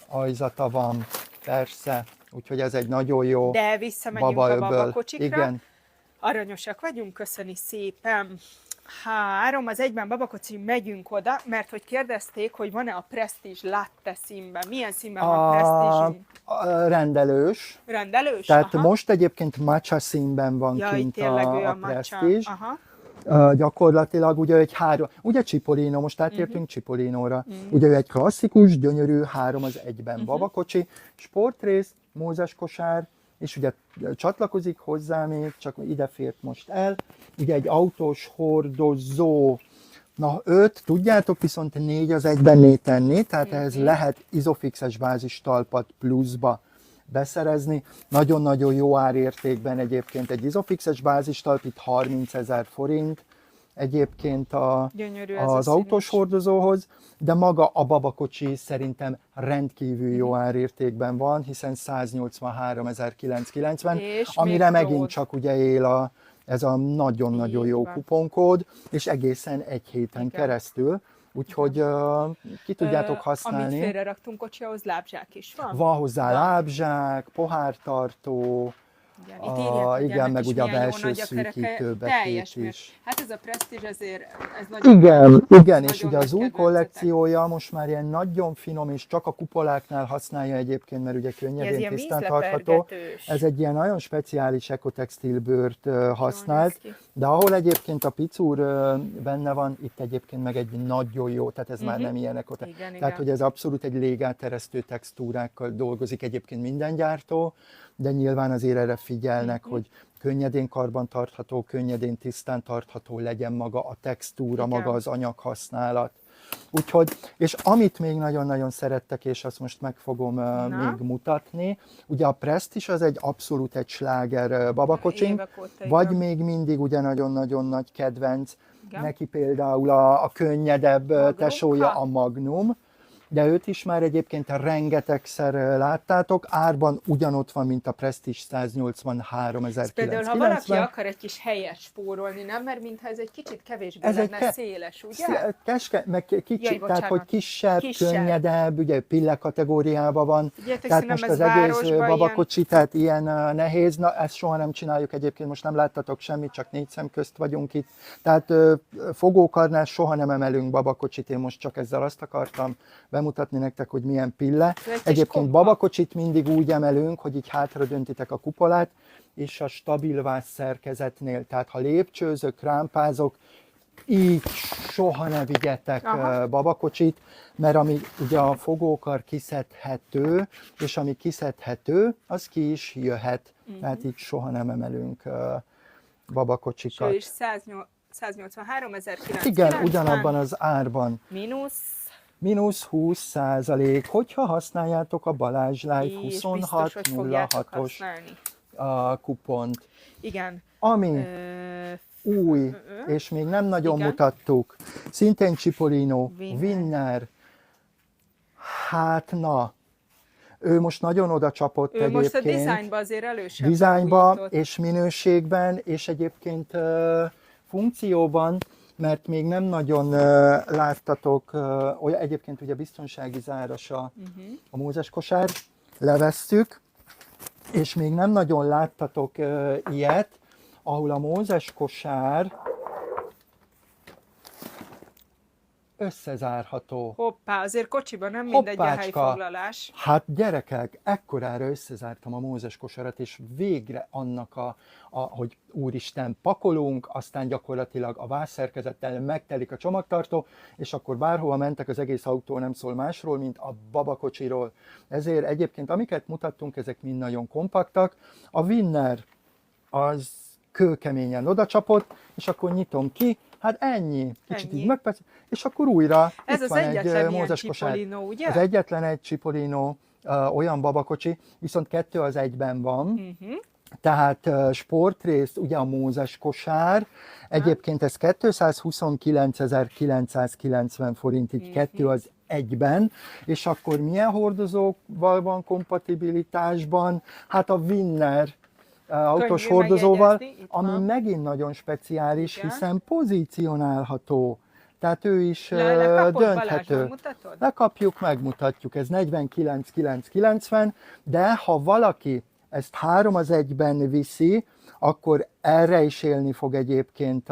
ajzata van, persze, úgyhogy ez egy nagyon jó De visszamegyünk a babaöböl. babakocsikra. Igen, Aranyosak vagyunk, köszöni szépen. 3, az egyben babakocsi, megyünk oda, mert hogy kérdezték, hogy van-e a Prestige latte színben. Milyen színben van Prestige? Rendelős. Rendelős? Tehát aha. most egyébként matcha színben van Jaj, kint tényleg ő a matcha. Prestige. Aha. Gyakorlatilag ugye egy 3, ugye Cipollino, most átértünk Cipollinóra. Ugye ő egy klasszikus, gyönyörű 3 az 1-ben babakocsi, sportrész, mózes kosár, és ugye csatlakozik hozzá még, csak ide fért most el, ugye egy autós hordozó, na 5, tudjátok, viszont 4 az 1-ben tenni, tehát ehhez lehet izofixes bázistalpat pluszba beszerezni. Nagyon-nagyon jó árértékben egyébként egy izofixes bázistalp, itt 30 000 forint egyébként Gyönyörű ez az a autós szín is. hordozóhoz, de maga a babakocsi szerintem rendkívül jó árértékben van, hiszen 183.990, És amire még megint kód. csak ugye él ez a nagyon-nagyon Így jó van. kuponkód, és egészen egy héten Igen. keresztül, úgyhogy ki tudjátok Amit használni. félre raktunk kocsihoz, lábzsák is van. Van hozzá Van. lábzsák, pohártartó, Igen, itt írják, hogy igen, ennek meg is ugye a milyen jó belső nagy a kereke, szűkítő teljes betét mér. is. Hát ez a Prestige azért, ez nagyon Igen, igen, és nagyon ugye az nagy új kedvencetek. kollekciója most már ilyen nagyon finom, és csak a kupoláknál használja egyébként, mert ugye Ez könnyedén ilyen tisztán tartható. vízlepergetős. Ez egy ilyen nagyon speciális ekotextil bőrt használt, néz ki. de ahol egyébként a picúr benne van, itt egyébként meg egy nagyon jó, tehát ez már nem ilyen ekotextil. Igen, Tehát, igen. hogy ez abszolút egy légáteresztő textúrákkal dolgozik egyébként minden gyártó, de nyilván azért erre figyelnek, hogy könnyedén karbantartható, könnyedén tisztán tartható legyen maga a textúra, Igen. maga az anyaghasználat. Úgyhogy, és amit még nagyon-nagyon szerettek, és azt most meg fogom még mutatni, ugye a Prestige az egy abszolút egy sláger babakocsink, Évek óta, vagy igen. még mindig ugye nagyon-nagyon nagy kedvenc, Igen. neki például a könnyedebb Magnum, tesója ha? a Magnum, de őt is már egyébként rengetegszer láttátok, árban ugyanott van, mint a Prestige 183.990. Például, ha valaki akar egy kis helyet spórolni, nem? Mert mintha ez egy kicsit kevésbé Ez egy lenne széles, ugye? meg kicsi, Jaj, tehát hogy bocsánat. kisebb, Kisebb. könnyedebb, ugye pille kategóriában van. Figyeljetek, Tehát szerintem most ez az egész városban babakocsi, tehát ilyen nehéz, na ezt soha nem csináljuk egyébként, most nem láttatok semmit, csak 4 szem közt vagyunk itt. Tehát fogókarnál soha nem emelünk babakocsit, én most csak ezzel azt akartam bemutatni nektek, hogy milyen pille. egy kis Egyébként kompa. babakocsit mindig úgy emelünk, hogy így hátra döntitek a kupolát, és a stabil váz szerkezetnél, tehát ha lépcsőzök, rámpázok, így soha ne vigyetek Aha. babakocsit, mert ami ugye a fogókar kiszedhető, és ami kiszedhető, az ki is jöhet. Tehát így soha nem emelünk És babakocsikat. ő is 183.990. Igen, ugyanabban az árban. Mínusz, -20%, hogyha használjátok a Balázs Live és biztos, hogy fogjátok 2606-os használni. kupont. Igen. Ami Ö, új, és még nem nagyon Igen. mutattuk, szintén Cipollino, Winner. Winner, hát na, ő most nagyon oda csapott ő egyébként. most a dizájnba azért elősen Dizájnban újított. és minőségben, és egyébként funkcióban, mert még nem nagyon láttatok, olyan egyébként ugye biztonsági záras a mózes kosár, levesszük, és még nem nagyon láttatok ilyet, ahol a mózes kosár összezárható. Hoppá, azért kocsiban nem mindegy a Hoppácska. helyfoglalás. Hát gyerekek, ekkorára összezártam a mózes kosarat, és végre annak hogy úristen, pakolunk, aztán gyakorlatilag a vázszerkezettel megtelik a csomagtartó, és akkor bárhova mentek, az egész autó nem szól másról, mint a babakocsiról. Ezért egyébként, amiket mutattunk, ezek mind nagyon kompaktak. A Winner az kőkeményen odacsapott, és akkor nyitom ki, hát ennyi. Kicsit Ennyi. így megperc, és akkor újra Ez itt az van egyetlen egy ilyen mózes kosár. Cipollino, ugye? Az egyetlen egy Cipollino olyan babakocsi, viszont 2 az 1-ben van. Tehát sportrész, ugye a mózes kosár, egyébként ez 229.990 forint, így 2 az 1-ben, és akkor milyen hordozóval van kompatibilitásban? Hát a Winner autós Könnyű hordozóval, megjegyezni, itt ami van. megint nagyon speciális, Igen. hiszen pozícionálható. Tehát ő is Lekapod, Balázs, dönthető. megmutatod? Lekapjuk, megmutatjuk, ez 49.990, de ha valaki ezt 3-1-ben viszi, akkor erre is élni fog egyébként,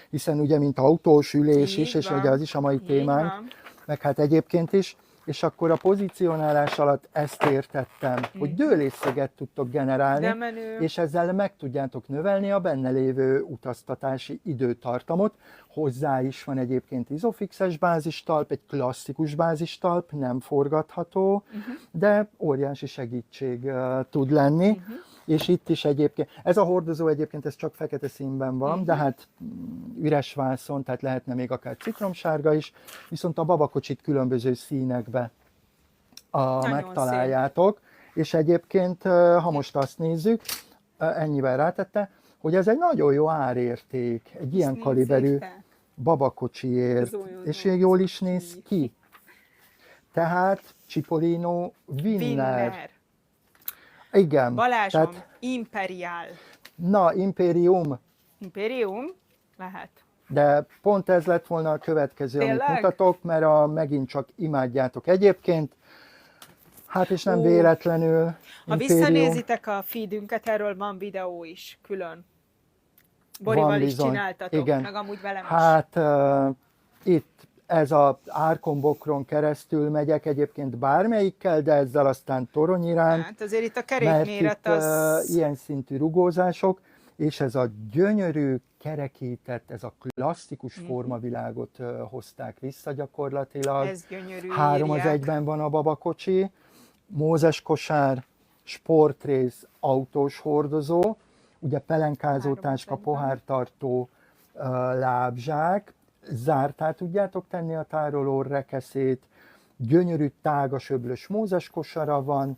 hiszen ugye mint autós ülés is, és ugye az is a mai témánk, meg hát egyébként is, és akkor a pozicionálás alatt ezt értettem, hogy dőlésszöget tudtok generálni, és ezzel meg tudjátok növelni a benne lévő utaztatási időtartamot. Hozzá is van egyébként izofixes bázistalp, egy klasszikus bázistalp, nem forgatható, de óriási segítség tud lenni. És itt is egyébként, ez a hordozó egyébként ez csak fekete színben van, de hát üres vászon, tehát lehetne még akár citromsárga is, viszont a babakocsit különböző színekbe megtaláljátok. És egyébként, ha most azt nézzük, ennyivel rátette, hogy ez egy nagyon jó árérték, egy ilyen kaliberű babakocsiért, és jól is néz ki. Tehát Cipollino Winner. Igen. Balázsom, tehát, Imperial. Na, Imperium. Imperium? Lehet. De pont ez lett volna a következő, amit mutatok, mert megint csak imádjátok egyébként. Hát és nem véletlenül. Ha visszanézitek a feedünket, erről van videó is, külön. Borival is csináltatok, igen. Meg amúgy velem is. Hát itt ez az árkombokron keresztül megyek egyébként bármelyikkel, de ezzel aztán torony iránt. Hát azért itt a kerékméret az... ilyen szintű rugózások, és ez a gyönyörű, kerekített, ez a klasszikus formavilágot hozták vissza gyakorlatilag. Ez gyönyörű, 3-1-ben van a babakocsi, mózes kosár, sportrész, autós hordozó, ugye pelenkázó táska, pohártartó, lábzsák, zártá tudjátok tenni a tároló rekeszét, gyönyörű tágas öblös mózes kosara van.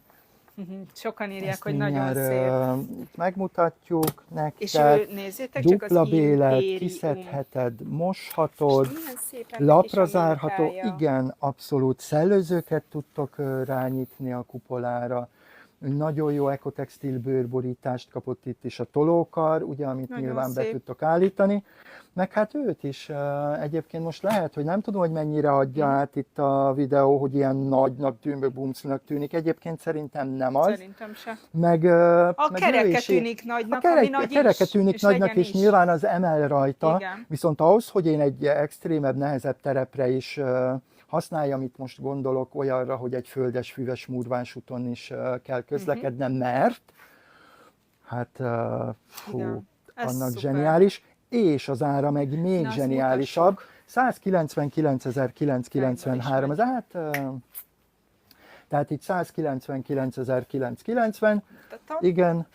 Sokan írják, ezt hogy nagyon szép. Megmutatjuk nektek. És nézzétek dupla csak az bélet, kiszedheted, moshatod, lapra zárható, igen, abszolút. Szellőzőket tudtok rányitni a kupolára. Nagyon jó ekotextil bőrborítást kapott itt is a tolókar, ugye, amit nagyon nyilván szép. Be tudtok állítani. Meg hát őt is egyébként most lehet, hogy nem tudom, hogy mennyire adja át itt a videó, hogy ilyen nagynak, bumsznak tűnik. Egyébként szerintem nem az. Szerintem se. Meg kereke tűnik nagynak, ami nagy kereke tűnik és nagynak, és nyilván az emel rajta. Igen. Viszont ahhoz, hogy én egy extrémebb, nehezebb terepre is használjam, itt most gondolok olyanra, hogy egy földes, füves murvásúton is kell közlekednem, mert hát annak zseniális, és az ára meg még zseniálisabb. 199.993, tehát itt 199.990, igen,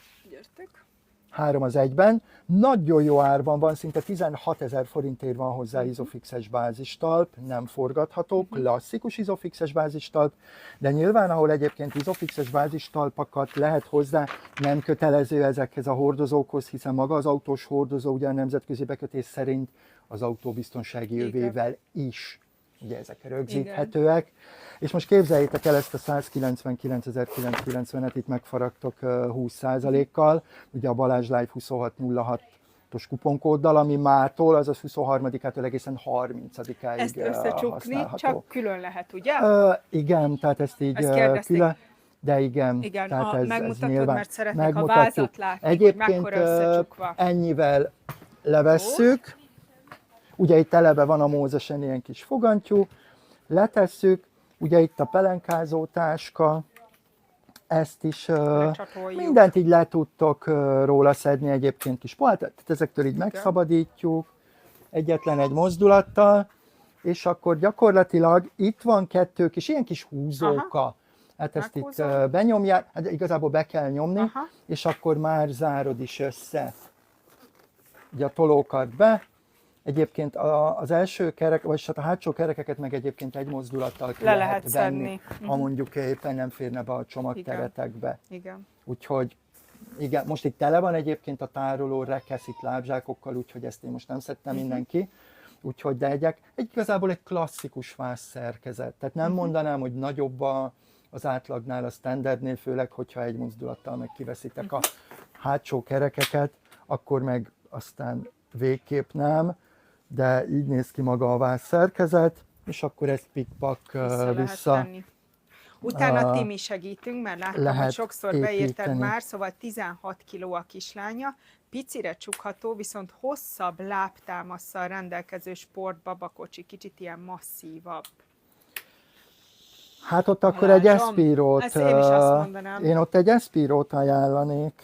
3-1-ben. Nagyon jó árban van, szinte 16 000 forintért van hozzá izofixes bázistalp, nem forgatható, klasszikus izofixes bázistalp, de nyilván, ahol egyébként izofixes bázistalpakat lehet hozzá, nem kötelező ezekhez a hordozókhoz, hiszen maga az autós hordozó ugye a nemzetközi bekötés szerint az autóbiztonsági övével is, ugye ezek rögzíthetőek. Igen. És most képzeljétek el ezt a 199.990-et, itt megfaragtok 20%-kal, ugye a Balázs Live 2606-os kuponkóddal, ami mától, azaz 23-ától egészen 30-áig ezt összecsukni, csak külön lehet, ugye? Igen, tehát ezt így külön, de igen. Igen, tehát ez megmutatod, nyilván, mert szeretnék a vázat látni, egyébként, hogy mekkora összecsukva. Ennyivel levesszük, ugye itt eleve van a mózesen ilyen kis fogantyú, letesszük, ugye itt a pelenkázó táska, ezt is mindent így le tudtok róla szedni egyébként kis pohát, tehát ezektől így megszabadítjuk egyetlen egy mozdulattal, és akkor gyakorlatilag itt van 2 kis, ilyen kis húzóka. Aha. Hát ezt meghúzom. Itt benyomják, hát igazából be kell nyomni, és akkor már zárod is össze. Ugye a tolókart be. Egyébként az első kerek, vagyis hát a hátsó kerekeket meg egyébként egy mozdulattal ki lehet venni, ha mondjuk éppen nem férne be a csomagteretekbe. Igen. Úgyhogy igen, most itt tele van egyébként a tároló rekeszít lábzsákokkal, úgyhogy ezt én most nem szedtem mindenki. Úgyhogy de igazából egy klasszikus vászszerkezet. Tehát nem mondanám, hogy nagyobb az átlagnál, a standardnél, főleg, hogyha egy mozdulattal meg kiveszitek a hátsó kerekeket, akkor meg aztán végképp nem. De így néz ki maga a vászszerkezet, és akkor ezt pikpak vissza. Utána ti mi segítünk, mert láttam, hogy lehet sokszor beírtad építeni. már, szóval 16 kiló a kislánya, picire csukható, viszont hosszabb lábtámasszal rendelkező sportbabakocsi, kicsit ilyen masszívabb. Hát ott akkor egy Balázsom, Espirot, ezt én is azt mondanám. én ott egy Espirot ajánlanék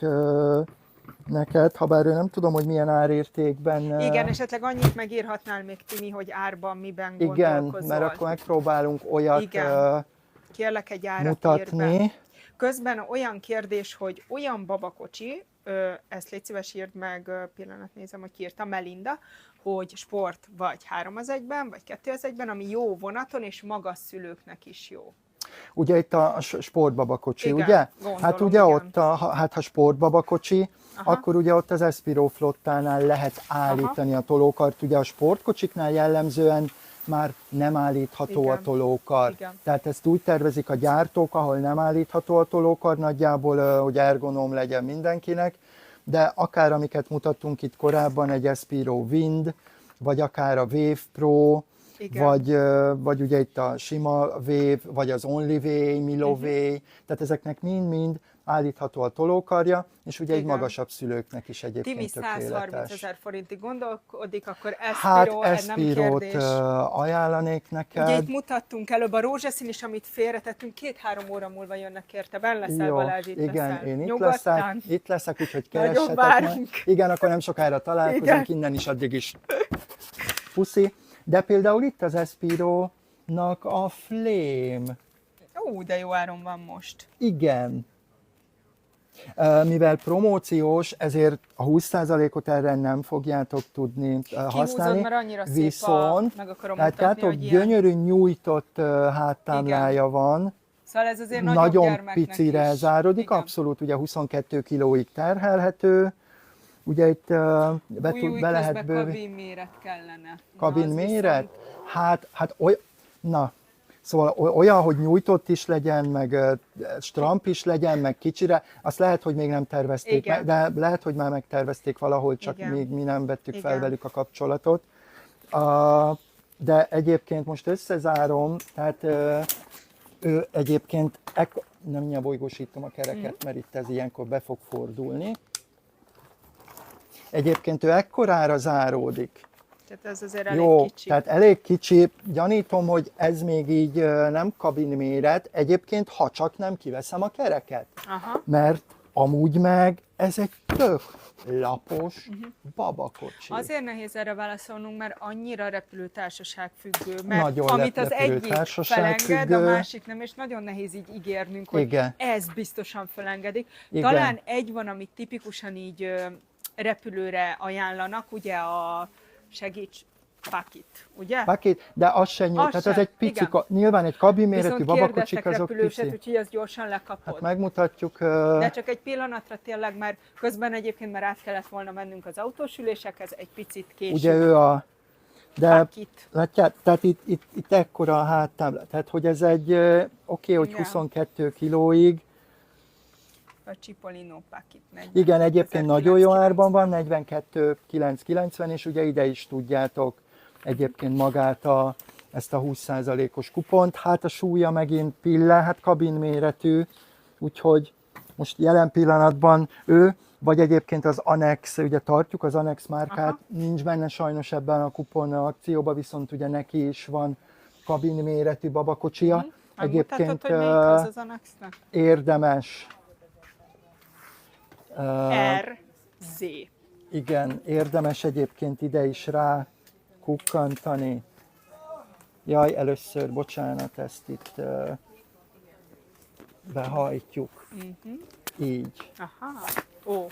neked, ha bár nem tudom, hogy milyen árértékben. Igen, esetleg annyit megírhatnál még, Timi, hogy árban miben Igen, gondolkozol. mert akkor megpróbálunk olyat Igen. Kérlek, egy árat írd be. mutatni. Közben olyan kérdés, hogy olyan babakocsi, ezt légy szíves írd meg, pillanat nézem, hogy írta Melinda, hogy sport vagy 3-1-ben, vagy 2-1-ben, ami jó vonaton, és magas szülőknek is jó. Ugye itt a sportbabakocsi, Igen, ugye? gondolom, Hát ugye igen. ott, ha sportbabakocsi, Aha. akkor ugye ott az Espiro flottánál lehet állítani a tolókart. Ugye a sportkocsiknál jellemzően már nem állítható Igen. a tolókar. Igen. Tehát ezt úgy tervezik a gyártók, ahol nem állítható a tolókar nagyjából, hogy ergonóm legyen mindenkinek, de akár amiket mutattunk itt korábban, egy Espiro Wind, vagy akár a Wave Pro, Igen. vagy ugye itt a sima Wave, vagy az Only Way, Milo Way, tehát ezeknek mind-mind állítható a tolókarja, és ugye egy Igen. magasabb szülőknek is Timi egyébként 130 tökéletes.000 forintig gondolkodik, akkor Hát Espiro, ez nem Espirót kérdés. ajánlanék Ugye neked. itt mutattunk előbb a rózsaszín is, amit félretettünk, 2-3 óra múlva jönnek érte. Benn leszel, Jó, Balázs, itt igen, leszel. én Nyugodtan. itt leszek, úgyhogy Nagyon keressetek várunk. meg. Igen, akkor nem sokára találkozunk, Igen. innen is addig is. Puszi. De például itt az Espirónak a Flame. Ó, de jó áron van most. Igen. Mivel promóciós, ezért a 20%-ot erre nem fogjátok tudni használni. mert annyira szép Viszont, meg akarom látjátok, mutatni, hogy ilyen. gyönyörű nyújtott háttámlája van, Szóval ez azért nagyobb nagyon gyermeknek picire is. záródik, Igen. abszolút ugye 22 kilóig terhelhető, ugye itt Új, be lehet közben bővíteni. kabin méret kellene. Kabin Na, az méret? viszont- Hát szóval olyan, hogy nyújtott is legyen, meg stramp is legyen, meg kicsire, azt lehet, hogy még nem tervezték Igen. meg, de lehet, hogy már megtervezték valahol, csak Igen. még mi nem vettük fel Igen. velük a kapcsolatot. De egyébként most összezárom, tehát ő egyébként, nem nyabolygósítom a kereket, mert itt ez ilyenkor be fog fordulni. Egyébként ő ekkorára záródik. Tehát ez azért elég Jó, kicsi. tehát elég kicsi. Gyanítom, hogy ez még így nem kabinméret. Egyébként, ha csak nem kiveszem a kereket. Aha. Mert amúgy meg ez egy tök lapos babakocsi. Azért nehéz erre válaszolnunk, mert annyira repülőtársaság függő, mert Nagyon amit az egyik repülőtársaság felenged, a függő. másik nem, és nagyon nehéz így ígérnünk, hogy Igen. ez biztosan felengedik. Igen. Talán egy van, amit tipikusan így repülőre ajánlanak, ugye a segíts pakit, ugye? Pakét, de az se nyújt, Az tehát sem, ez egy pici, igen. nyilván egy kabinméretű Viszont babakocsik kérdeztek azok repülőset, pici. úgyhogy ezt gyorsan lekapod. Hát megmutatjuk. De csak egy pillanatra tényleg, mert közben egyébként már át kellett volna mennünk az autósülésekhez, egy picit később. Ugye ő a... De Pakit. látját, tehát itt ekkora a háttámla. Tehát, hogy ez egy, oké, hogy Igen. 22 kilóig. A Cipollino Pakit. Igen, egyébként nagyon jó 1990. árban van, 42.990, és ugye ide is tudjátok egyébként magát ezt a 20%-os kupont. Hát a súlya megint hát kabinméretű, úgyhogy most jelen pillanatban ő, vagy egyébként az Annex, ugye tartjuk az Annex márkát, Aha. nincs benne sajnos ebben a kupon akcióban, viszont ugye neki is van kabinméretű babakocsia. Megmutatod, hogy melyik az az Annexnek? Érdemes. RZ. Igen, érdemes egyébként ide is rá kukkantani. Jaj, először, bocsánat, ezt itt behajtjuk. Így. Aha. Ó.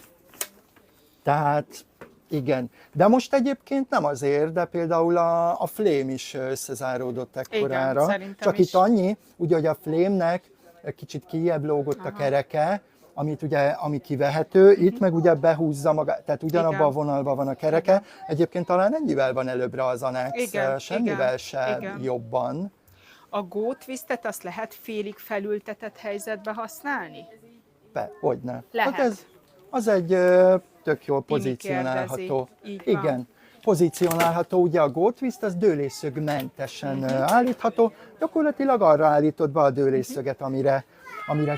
Tehát igen. De most egyébként nem azért, de például a Flame is összezáródott ekkorára. szerintem Csak is. itt annyi, ugye, hogy a Flame-nek kicsit kijjebb lógott a kereke, ami kivehető, itt meg ugye behúzza magát, tehát ugyanabban Igen. a vonalban van a kereke. Egyébként talán ennyivel van előbbre az Annex, Igen, semmivel igen, se igen. jobban. A Go Twistet azt lehet félig felültetett helyzetbe használni? Hogyne. Lehet. Hát ez, az egy tök jól Timi pozícionálható. kérdezi. Így van. Igen. pozícionálható, ugye a GoTwist az dőlésszögmentesen állítható, gyakorlatilag arra állítod be a dőlésszöget, amire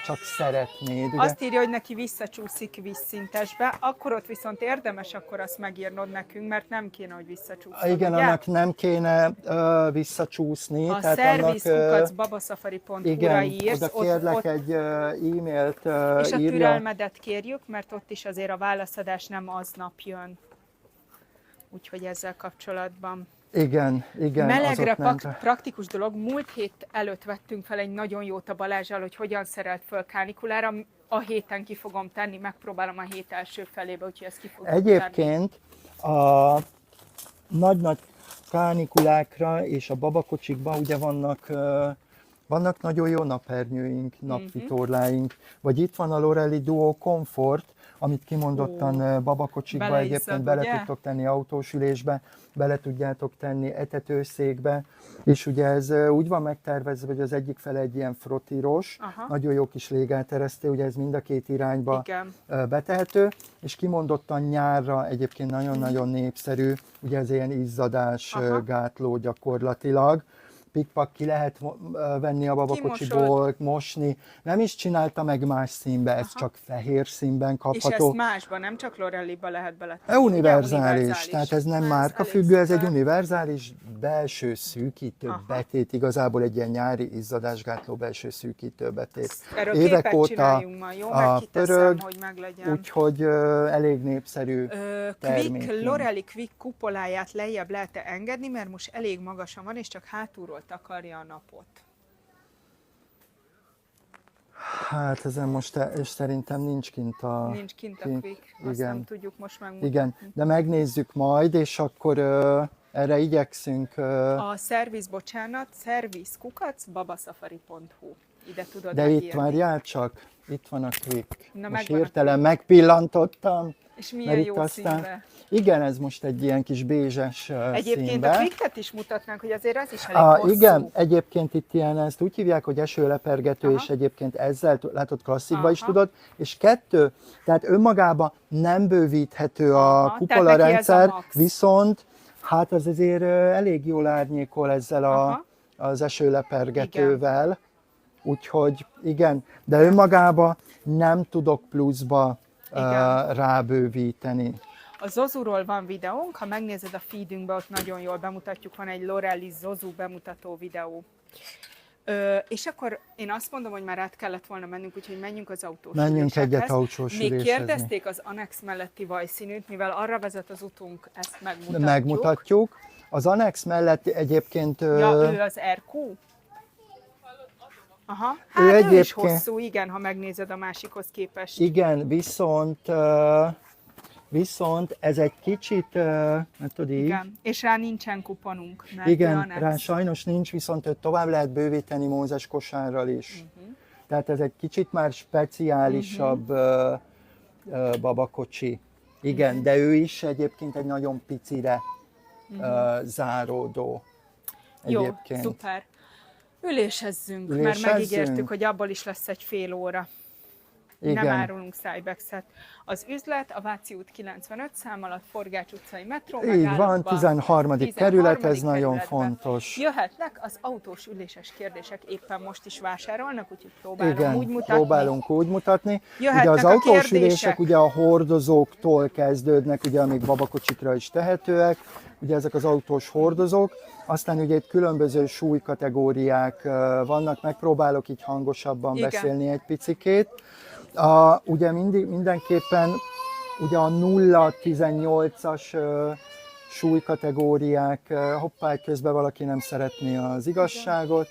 csak szeretnéd. Ugye? Azt írja, hogy neki visszacsúszik vízszintesbe, akkor ott viszont érdemes akkor azt megírnod nekünk, mert nem kéne, hogy visszacsúszson. Igen, ugye? annak nem kéne visszacsúszni. A tehát service@babasafari.hu-ra igen, írsz, oda kérlek egy e-mailt és a írja. türelmedet kérjük, mert ott is azért a válaszadás nem aznap jön. Úgyhogy ezzel kapcsolatban. Igen, Melegre az ott praktikus dolog. Múlt hét előtt vettünk fel egy nagyon jót a Balázsral, hogy hogyan szerelt föl kánikulára. A héten ki fogom tenni, megpróbálom a hét első felébe, úgyhogy ezt ki fogom tenni. Egyébként a nagy-nagy kánikulákra és a babakocsikban ugye vannak nagyon jó napernyőink, napvitorláink, vagy itt van a Lorelli Duo Comfort, amit kimondottan babakocsikba Beleizzad, egyébként bele ugye? tudtok tenni autós ülésbe, bele tudjátok tenni etetőszékbe, és ugye ez úgy van megtervezve, hogy az egyik fele egy ilyen frottíros, Aha. nagyon jó kis légelteresztő, ugye ez mind a két irányba Igen. betehető, és kimondottan nyárra egyébként nagyon-nagyon népszerű, ugye ez ilyen izzadás gátló gyakorlatilag. Pikpak ki lehet venni a babakocsiból, mosni. Nem is csinálta meg más színbe, ez csak fehér színben És kapható. ezt másban, nem csak Lorelliba lehet beletenni. Univerzális, tehát ez nem márkafüggő, ez egy szuper. univerzális belső szűkítő betét, igazából egy ilyen nyári izzadásgátló belső szűkítő betét. Erről Évek képet óta csináljunk ma, jó? a Meg kiteszem, pörög, hogy meglegyen. úgyhogy elég népszerű termék. Lorelli Quick kupoláját lejjebb lehet-e engedni, mert most elég magasan van, és csak hátulról takarja a napot. Hát ezen most és szerintem nincs kint a... Nincs kint a Quick, azt igen. nem tudjuk most megmutatni. Igen, de megnézzük majd, és akkor erre igyekszünk. A szerviz, bocsánat, service@babasafari.hu. Ide tudod De megírni. itt várjál csak, itt van a Quick. Na, most megvan a hirtelen megpillantottam. És milyen mert itt jó aztán, színbe. Igen, ez most egy ilyen kis bézses Egyébként színbe. a Quicket is mutatnánk, hogy azért az is elég hosszú. Igen, egyébként itt ilyen, ezt úgy hívják, hogy esőlepergető, Aha. és egyébként ezzel látod klasszikba is Aha. tudod, és kettő, tehát önmagában nem bővíthető a Aha, kupola tehát neki ez a rendszer, max. viszont hát az azért elég jól árnyékol ezzel Aha. az esőlepergetővel, úgyhogy igen, de önmagában nem tudok pluszba Igen. rábővíteni. A Zozuról van videónk, ha megnézed a feedünkbe, ott nagyon jól bemutatjuk, van egy Lorelli Zozu bemutató videó. És akkor én azt mondom, hogy már át kellett volna mennünk, úgyhogy menjünk az autós Menjünk ülésekhez. egyet autós Még ülésezni. kérdezték az Annex melletti vajszínűt, mivel arra vezet az utunk, ezt megmutatjuk. Megmutatjuk. Az Annex mellett egyébként... Ja, ő az RQ? Aha, hát Ő ő is egyébként- hosszú, igen, ha megnézed a másikhoz képest. Igen, viszont ez egy kicsit, hát tudod így, Igen, és rá nincsen kuponunk. Mert ő igen, Annex. rá sajnos nincs, viszont őt tovább lehet bővíteni mózes kosárral is. Tehát ez egy kicsit már speciálisabb babakocsi. Igen, de ő is egyébként egy nagyon picire záródó. Jó, Egyébként. szuper. Ülésezzünk, mert Ülésezzünk. megígértük, hogy abból is lesz egy fél óra. Igen. Nem árulunk Cybexet. Az üzlet a Váci út 95 szám alatt, Forgács utcai metró Így van, megállóban, 13. kerület, ez nagyon kerületben. fontos. Jöhetnek az autós üléses kérdések, éppen most is vásárolnak, úgyhogy próbálom Igen, úgy mutatni. próbálunk úgy mutatni. Jöhetnek Ugye az a autós kérdések. ülések ugye a hordozóktól kezdődnek, ugye amik babakocsikra is tehetőek, ugye ezek az autós hordozók, aztán ugye itt különböző súlykategóriák vannak, megpróbálok így hangosabban Igen. beszélni egy picikét. Ugye mindenképpen ugye a 0-18-as súlykategóriák, hoppá, közben valaki nem szeretné az igazságot,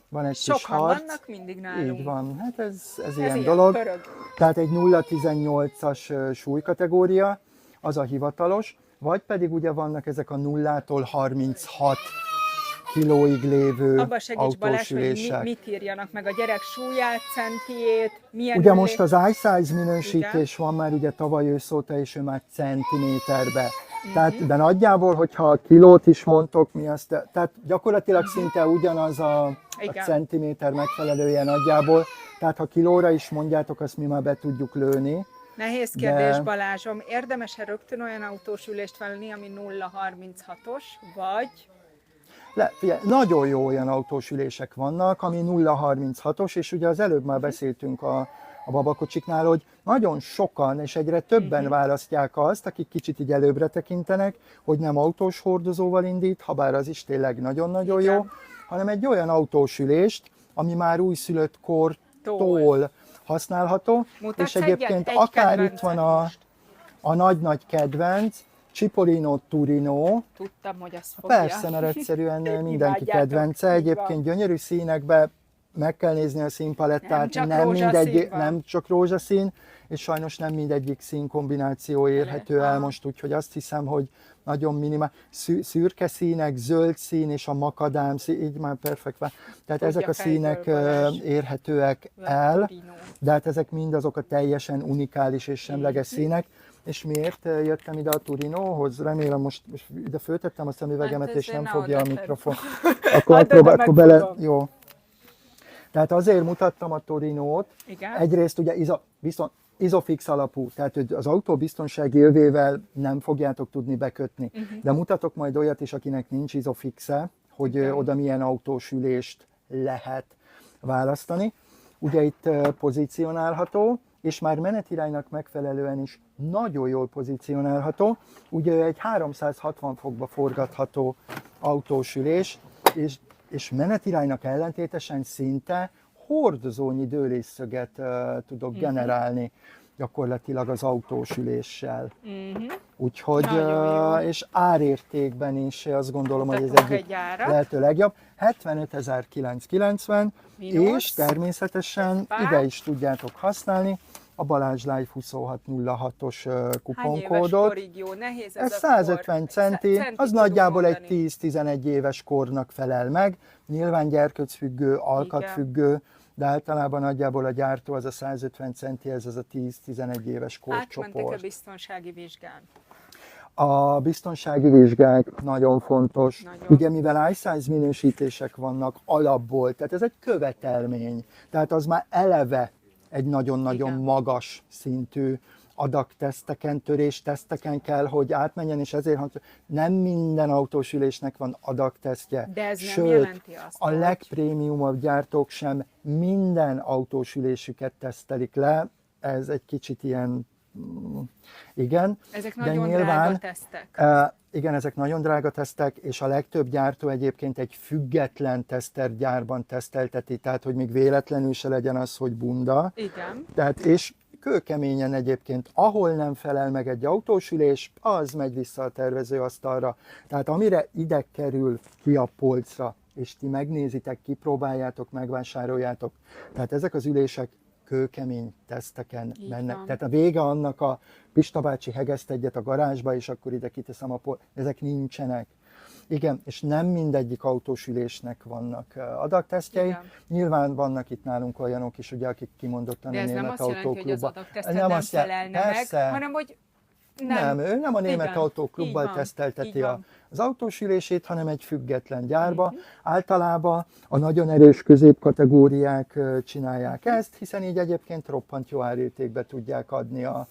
van egy kis Sokan harc. vannak mindig nálunk. Így van, hát ez Ez ilyen ilyen dolog. pörög. Tehát egy 0-18-as súlykategória, az a hivatalos, vagy pedig ugye vannak ezek a 0-tól 36 kilóig lévő Abba segíts autós Balázs, hogy ülések. mit írjanak meg a gyerek súlyát, centiét, milyen Ugye ülés- most az iSize minősítés van már ugye tavaly ősz óta, és ő már centiméterbe. Tehát, de nagyjából, hogyha a kilót is mondtok, mi azt, tehát gyakorlatilag szinte ugyanaz a Igen. centiméter megfelelője nagyjából. Tehát ha kilóra is mondjátok, azt mi már be tudjuk lőni. Nehéz kérdés, Balázsom. Érdemes-e rögtön olyan autós ülést venni, ami 0,36-os, vagy... Figyelj, nagyon jó olyan autós ülések vannak, ami 0,36-os, és ugye az előbb már beszéltünk a babakocsiknál, hogy nagyon sokan és egyre többen választják azt, akik kicsit így előbbre tekintenek, hogy nem autós hordozóval indít, habár az is tényleg nagyon-nagyon jó, hanem egy olyan autós ülést, ami már újszülött kortól használható, Mutatsz és egyébként egy akár itt van kedvencet a nagy-nagy kedvenc, Cipollino Turino. Tudtam, hogy azt fogja. Persze, mert egyszerűen mindenki Imádjátok, kedvence. így Egyébként gyönyörű színekben meg kell nézni a színpalettát, nem csak rózsaszín, és sajnos nem mindegyik színkombináció érhető el most, úgyhogy azt hiszem, hogy nagyon minimál. Szürke színek, zöld szín és a makadám szín, így már perfekt van. Tehát ezek a színek érhetőek el, de hát ezek mind azok a teljesen unikális és semleges színek. És miért jöttem ide a Turinohoz? Remélem most ide föltettem a szemüvegemet, és nem fogja a mikrofon. Akkor bele... Jó. Tehát azért mutattam a Turinót. Igen. Egyrészt ugye Isofix alapú, tehát az autó biztonsági övével nem fogjátok tudni bekötni. De mutatok majd olyat is, akinek nincs Isofix-e, hogy oda milyen autós ülést lehet választani. Ugye itt pozícionálható, és már menetiránynak megfelelően is nagyon jól pozícionálható. Ugye egy 360 fokba forgatható autós ülés, és menetiránynak ellentétesen szinte hordozónyi dőlésszöget tudok generálni gyakorlatilag az autós üléssel. Úgyhogy, és árértékben is azt gondolom, hogy ez egyik lehető legjobb. 75.990, és természetesen ide is tudjátok használni a Balázs Live 2606-os kuponkódot. Ez 150 centi, az nagyjából egy 10-11 éves kornak felel meg. Nyilván gyerkőcfüggő, alkatfüggő, de általában nagyjából a gyártó az a 150 centi, ez az a 10-11 éves korcsoport. Átmentek a biztonsági vizsgán? A biztonsági vizsgák nagyon fontos. Nagyon. Ugye mivel iSize minősítések vannak alapból, tehát ez egy követelmény. Tehát az már eleve egy nagyon-nagyon magas szintű adagteszteken, törésteszteken kell, hogy átmenjen, és ezért nem minden autós ülésnek van adagtesztje. De ez Sőt, nem jelenti azt, a legprémiumabb gyártók sem minden autós ülésüket tesztelik le. Ez egy kicsit ilyen, igen. Ezek de nagyon nyilván, drága tesztek. Igen, ezek nagyon drága tesztek, és a legtöbb gyártó egyébként egy független tesztergyárban tesztelteti, tehát hogy még véletlenül se legyen az, hogy bunda. Igen. Tehát, és kőkeményen egyébként, ahol nem felel meg egy autós ülés, az megy vissza a tervezőasztalra. Tehát amire ide kerül ki a polcra, és ti megnézitek, kipróbáljátok, megvásároljátok. Tehát ezek az ülések kőkemény teszteken mennek. Tehát a vége annak a Pista bácsi hegeszt egyet a garázsba, és akkor ide kiteszem a ezek nincsenek. Igen, és nem mindegyik autós ülésnek vannak adagtesztjei. Igen. Nyilván vannak itt nálunk olyanok is, ugye, akik kimondottan a Német Autóklubban. De ez nem azt jelenti, hogy az adagtesztet nem felelne meg, hanem hogy nem, ő nem a Német Autóklubbal tesztelteti az autós ülését, hanem egy független gyárba. Általában a nagyon erős középkategóriák csinálják ezt, hiszen így egyébként roppant jó árértékbe tudják adni a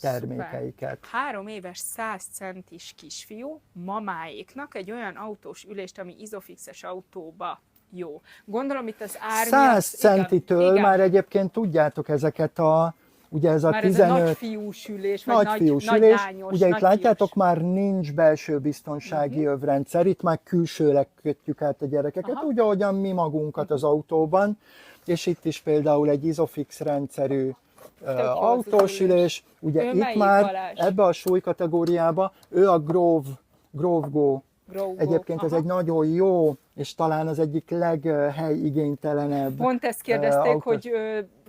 termékeiket. 3 éves 100 centis kisfiú mamáéknak egy olyan autós ülést, ami Isofix-es autóba jó. Gondolom itt az ár 100 centitől már egyébként tudjátok ezeket ugye ez a már 15... Ez a nagyfiús ülés, vagy nagy ülés. lányos, ugye itt látjátok, már nincs belső biztonsági övrendszer, itt már külsőleg kötjük át a gyerekeket, úgy, ahogyan mi magunkat az autóban, és itt is például egy Isofix rendszerű autós ülés. Ugye itt már Balázs? ebbe a súlykategóriába, ő a Grove Go. Egyébként ez egy nagyon jó, és talán az egyik leghelyigénytelenebb. Pont ezt kérdezték, hogy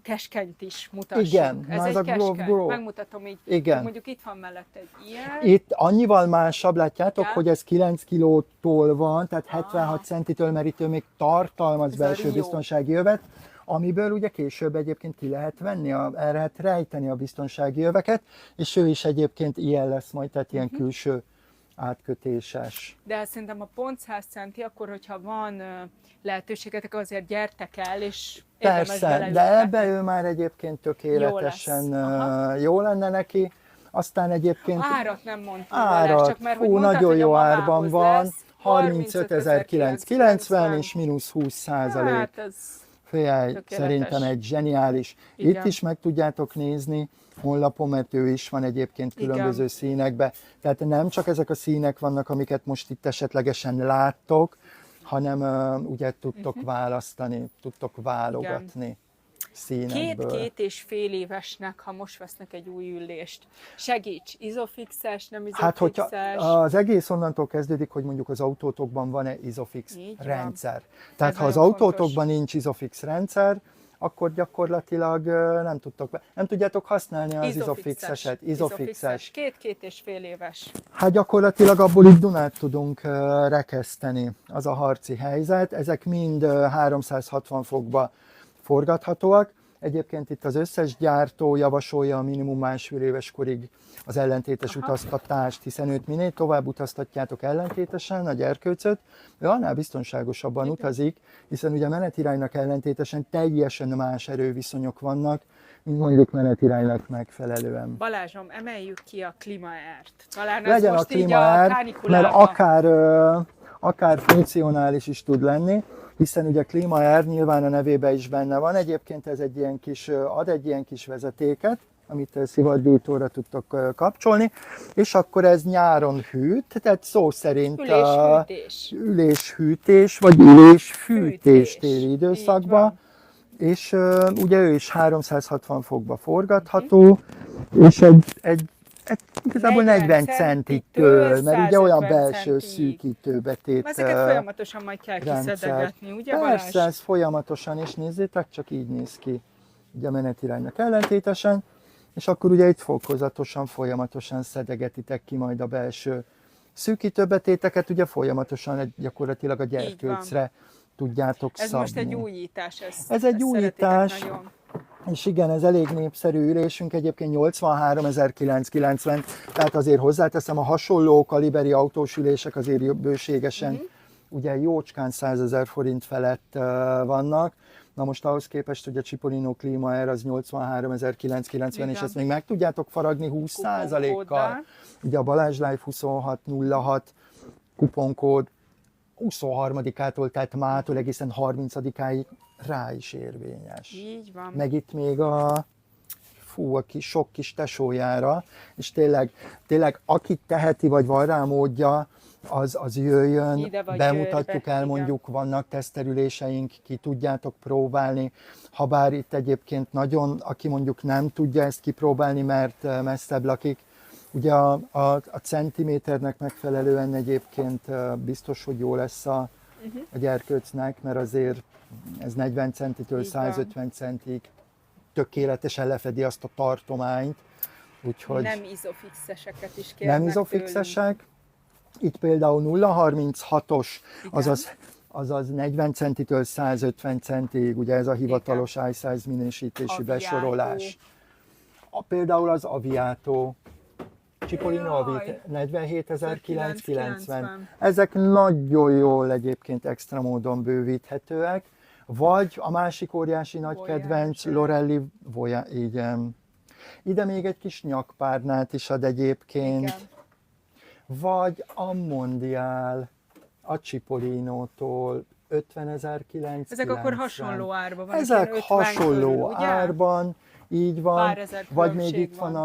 keskenyt is mutassunk. Igen, ez egy a keskeny. Megmutatom így. Igen. Mondjuk itt van mellett egy ilyen. Itt annyival másabb, látjátok, hogy ez 9 kilótól van, tehát 76 centitől, mert itt ő még tartalmaz belső biztonsági övet, amiből ugye később egyébként ki lehet venni, el lehet rejteni a biztonsági öveket, és ő is egyébként ilyen lesz majd, tehát ilyen külső átkötéses. De hát szerintem a pont 100 centi, akkor hogyha van lehetőségetek, azért gyertek el, és érdemes Persze, de beleültetni. ebbe ő már egyébként tökéletesen Jó lesz. Aha. jó lenne neki. Aztán egyébként Árat nem mondtam, Balázs, csak mert hogy mondtad, nagyon hogy jó a árban mamához van, lesz, 35.990 és mínusz 20%. Hát ez Figyelj, tökéletes. szerintem egy zseniális. Igen. Itt is meg tudjátok nézni honlapon, mert ő is van egyébként különböző Igen. színekben. Tehát nem csak ezek a színek vannak, amiket most itt esetlegesen láttok, hanem ugye tudtok választani, tudtok válogatni színekből. 2-2,5 évesnek, ha most vesznek egy új ülést. Segíts, izofixes, nem Hát, hogyha izofixes. az egész onnantól kezdődik, hogy mondjuk az autótokban van-e izofix Így van. rendszer. Tehát Ez ha az nagyon autótokban nincs izofix rendszer, akkor gyakorlatilag nem tudjátok használni az izofixeset. Izofixes. 2-2,5 éves. Hát gyakorlatilag abból itt Dunát tudunk rekeszteni, az a harci helyzet. Ezek mind 360 fokba forgathatóak. Egyébként itt az összes gyártó javasolja a minimum másfél éves korig az ellentétes utaztatást, hiszen őt minél tovább utaztatjátok ellentétesen, a gyerkőcöt, ő annál biztonságosabban utazik, hiszen ugye menetiránynak ellentétesen teljesen más erőviszonyok vannak, mint mondjuk menetiránynak megfelelően. Balázsom, emeljük ki a klímaert. Talán ez Legyen a most így a klímaár, mert kánikulában. akár funkcionális is tud lenni, hiszen ugye klímaár nyilván a nevében is benne van. Egyébként ez egy ilyen kis, ad egy ilyen kis vezetéket, amit szivatgyújtóra tudtok kapcsolni, és akkor ez nyáron hűt, tehát szó szerint üléshűtés, vagy ülésfűtés téli időszakban, és ugye ő is 360 fokba forgatható, és igazából 40 centitől, mert ugye olyan belső szűkítőbetét ezeket folyamatosan majd kell kiszedegetni, ugye Balázs? Persze, ez folyamatosan, és nézzétek, csak így néz ki, ugye a menetiránynak ellentétesen, és akkor ugye itt fokozatosan, folyamatosan szedegetitek ki majd a belső szűkítőbetéteket, ugye folyamatosan gyakorlatilag a gyerkőcre tudjátok ez szabni. Most egy újítás. Ez egy újítás. És igen, ez elég népszerű ülésünk, egyébként 83.990, tehát azért hozzáteszem, a hasonló kaliberi autós ülések azért bőségesen, ugye jócskán 100 000 forint felett vannak. Na most ahhoz képest, hogy a Cipollino Climaair az 83.990, és ezt még meg tudjátok faragni 20%-kal. Ugye a Balázs Life 2606 kuponkód 23-ától, tehát mától egészen 30-áig rá is érvényes. Így van. Meg itt még a sok kis tesójára, és tényleg aki teheti, vagy van rá módja, az jöjjön, bemutatjuk, elmondjuk, vannak tesztelüléseink, ki tudjátok próbálni. Habár itt egyébként nagyon, aki mondjuk nem tudja ezt kipróbálni, mert messzebb lakik, ugye a centiméternek megfelelően egyébként biztos, hogy jó lesz a gyerkőcnek, mert azért ez 40 centitől 150 centig tökéletesen lefedi azt a tartományt. Úgyhogy nem izofixeseket is kérnek nem izofixesek. Itt például 0,36-os, azaz 40 centitől 150 centig, ugye ez a hivatalos iSize minősítési besorolás. Például az Aviato, Cipollino Avit 47.990. Ezek nagyon jól egyébként extra módon bővíthetőek. Vagy a másik óriási nagy kedvenc, Lorelli Voyage, igen. Ide még egy kis nyakpárnát is ad egyébként. Igen. Vagy a Mondial, a Cipollinótól 50.990. Ezek akkor hasonló árban van. Ezek hasonló körül, árban, így van. Vagy még itt van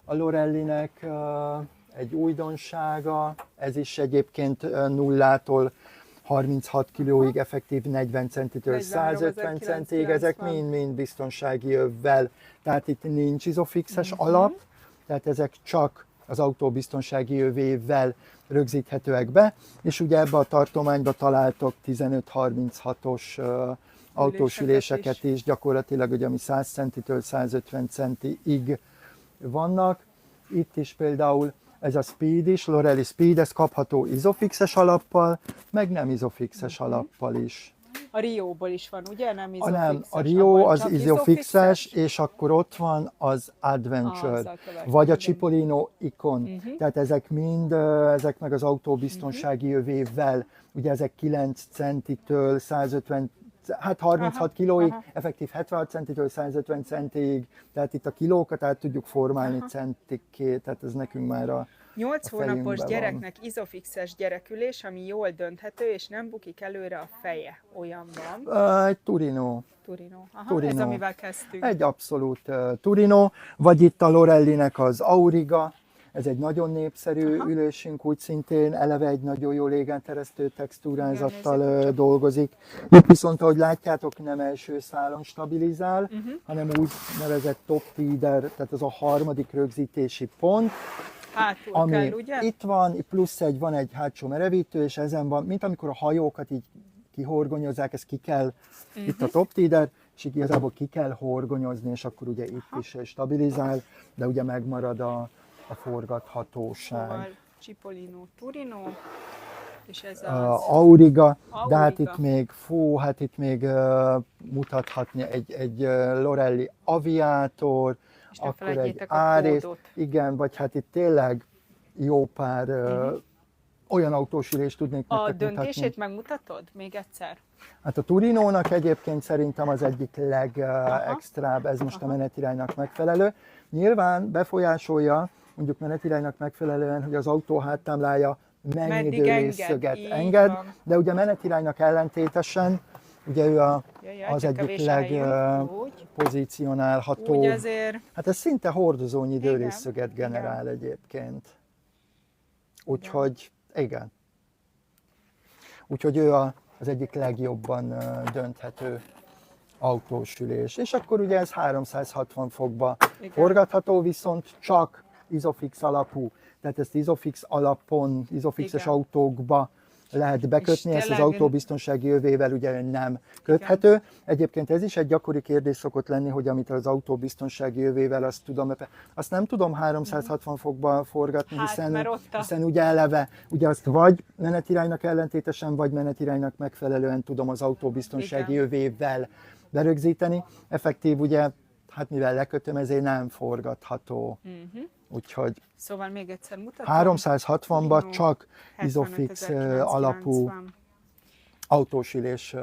a Lorellinek egy újdonsága, ez is egyébként nullától 36 kilóig, effektív 40 centitől 150 centig, ezek mind biztonsági övvel, tehát itt nincs izofixes alap, tehát ezek csak az autó biztonsági övével rögzíthetőek be, és ugye ebbe a tartományba találtok 15-36-os autós üléseket is, gyakorlatilag ugye, ami 100 centitől 150 centig vannak. Itt is például ez a Speed is, Lorelli Speed, ez kapható izofixes alappal, meg nem izofixes alappal is. A Rióból is van, ugye? Nem Nem, Isofixes. a Rio abból az csak Isofixes, és akkor ott van az Adventure, Azzal következik, vagy a igen. Cipollino Icon. Tehát ezek mind, ezek meg az autóbiztonsági övével, ugye ezek 9 centitől 150, hát 36 Aha, kilóig, aha. effektív 76 centitől 150 centig, tehát itt a kilókat át tudjuk formálni Aha. centikké, tehát ez nekünk már a 8 hónapos fejünkben gyereknek Isofixes gyerekülés, ami jól dönthető, és nem bukik előre a feje. Olyan van. Egy Turino. Turino. Aha, Turino. ez amivel kezdtünk. Egy abszolút Turino, vagy itt a Lorellinek az Auriga, ez egy nagyon népszerű ülésünk, úgy szintén eleve egy nagyon jó légenteresztő textúrázattal Igen, nézzük, dolgozik. Itt viszont, ahogy látjátok, nem első szálon stabilizál, hanem úgy nevezett top feeder, tehát az a harmadik rögzítési pont, Hátul ami kell, ugye? itt van, plusz van egy hátsó merevítő, és ezen van, mint amikor a hajókat így kihorgonyozzák, ez ki kell, itt a top feeder, és igazából ki kell horgonyozni, és akkor ugye itt is stabilizál, de ugye megmarad a forgathatóság. Szóval Cipollino, Turino, és ez az... Auriga, de hát Auriga. itt még, hát itt még mutathatni egy Lorelli Aviator, És ne akkor egy felejtjétek a Ares, kódot. igen, vagy hát itt tényleg jó pár olyan autósülést tudnék A nektek döntését mutatni. megmutatod még egyszer? Hát a Turinónak egyébként szerintem az egyik legextrább, ez most a menetiránynak megfelelő. Nyilván befolyásolja, mondjuk menetiránynak megfelelően, hogy az autó háttámlája mennyi Meddig dőrészszöget így enged, van. de ugye menetiránynak ellentétesen, ugye ő Jaj, az csak egyik kevés eljön. Úgy. legpozícionálható. Úgy azért... Hát ez szinte hordozónyi Igen, dőrészszöget generál egyébként. Úgyhogy igen. Úgyhogy ő az egyik legjobban dönthető autós ülés. És akkor ugye ez 360 fokba Igen. forgatható, viszont csak Isofix alapú. Tehát ezt Isofix alapon, Isofixes Igen. autókba lehet bekötni, És ezt az tényleg- autóbiztonsági övével ugye nem köthető. Egyébként ez is egy gyakori kérdés szokott lenni, hogy amit az autóbiztonsági övével, azt nem tudom 360 fokba forgatni, Hát, hiszen, mert ott a- hiszen ugye eleve, ugye azt vagy menetiránynak ellentétesen, vagy menetiránynak megfelelően tudom az autóbiztonsági Igen. övével berögzíteni. Effektív ugye, hát mivel lekötöm, ezért nem forgatható. Úgyhogy Szóval még egyszer mutatom. 360-ban Turino, csak 75.990. Isofix alapú autósülés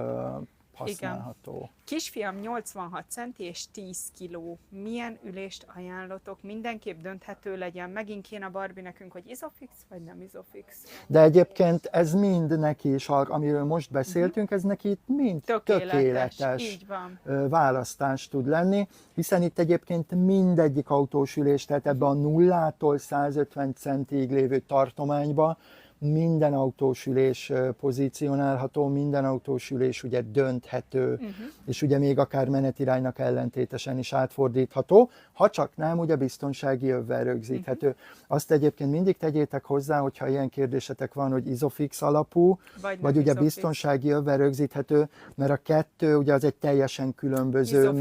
használható. Kisfiam 86 centi és 10 kiló. Milyen ülést ajánlotok? Mindenképp dönthető legyen. Megint kéne Barbie nekünk, hogy Isofix vagy nem Isofix. De egyébként ez mind neki is, amiről most beszéltünk, ez neki itt mind tökéletes Így van. választás tud lenni, hiszen itt egyébként mindegyik autósülés, tehát ebbe a 0-tól 150 centig lévő tartományba minden autósülés pozícionálható, minden autósülés ugye dönthető, és ugye még akár menetiránynak ellentétesen is átfordítható, ha csak nem ugye biztonsági övvel rögzíthető. Azt egyébként mindig tegyétek hozzá, hogyha ilyen kérdésetek van, hogy Isofix alapú, Vagy vagy nem ugye Isofix. biztonsági övvel rögzíthető, mert a kettő ugye az egy teljesen különböző Isofixeset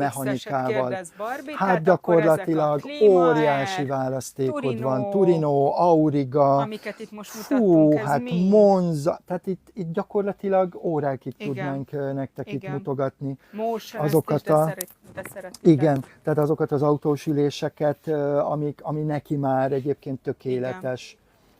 mechanikával. kérdez Barbie, Hát tehát akkor gyakorlatilag ezek a Clima óriási Air, választékod Turino, van. Turino, Auriga, amiket itt most mutattunk, ez hát mi? Monza, tehát itt gyakorlatilag órákig Igen. tudnánk nektek itt Igen. mutogatni. Motion, azokat ezt is, a- de szeretnék. Igen, tehát azokat az autós üléseket, ami neki már egyébként tökéletes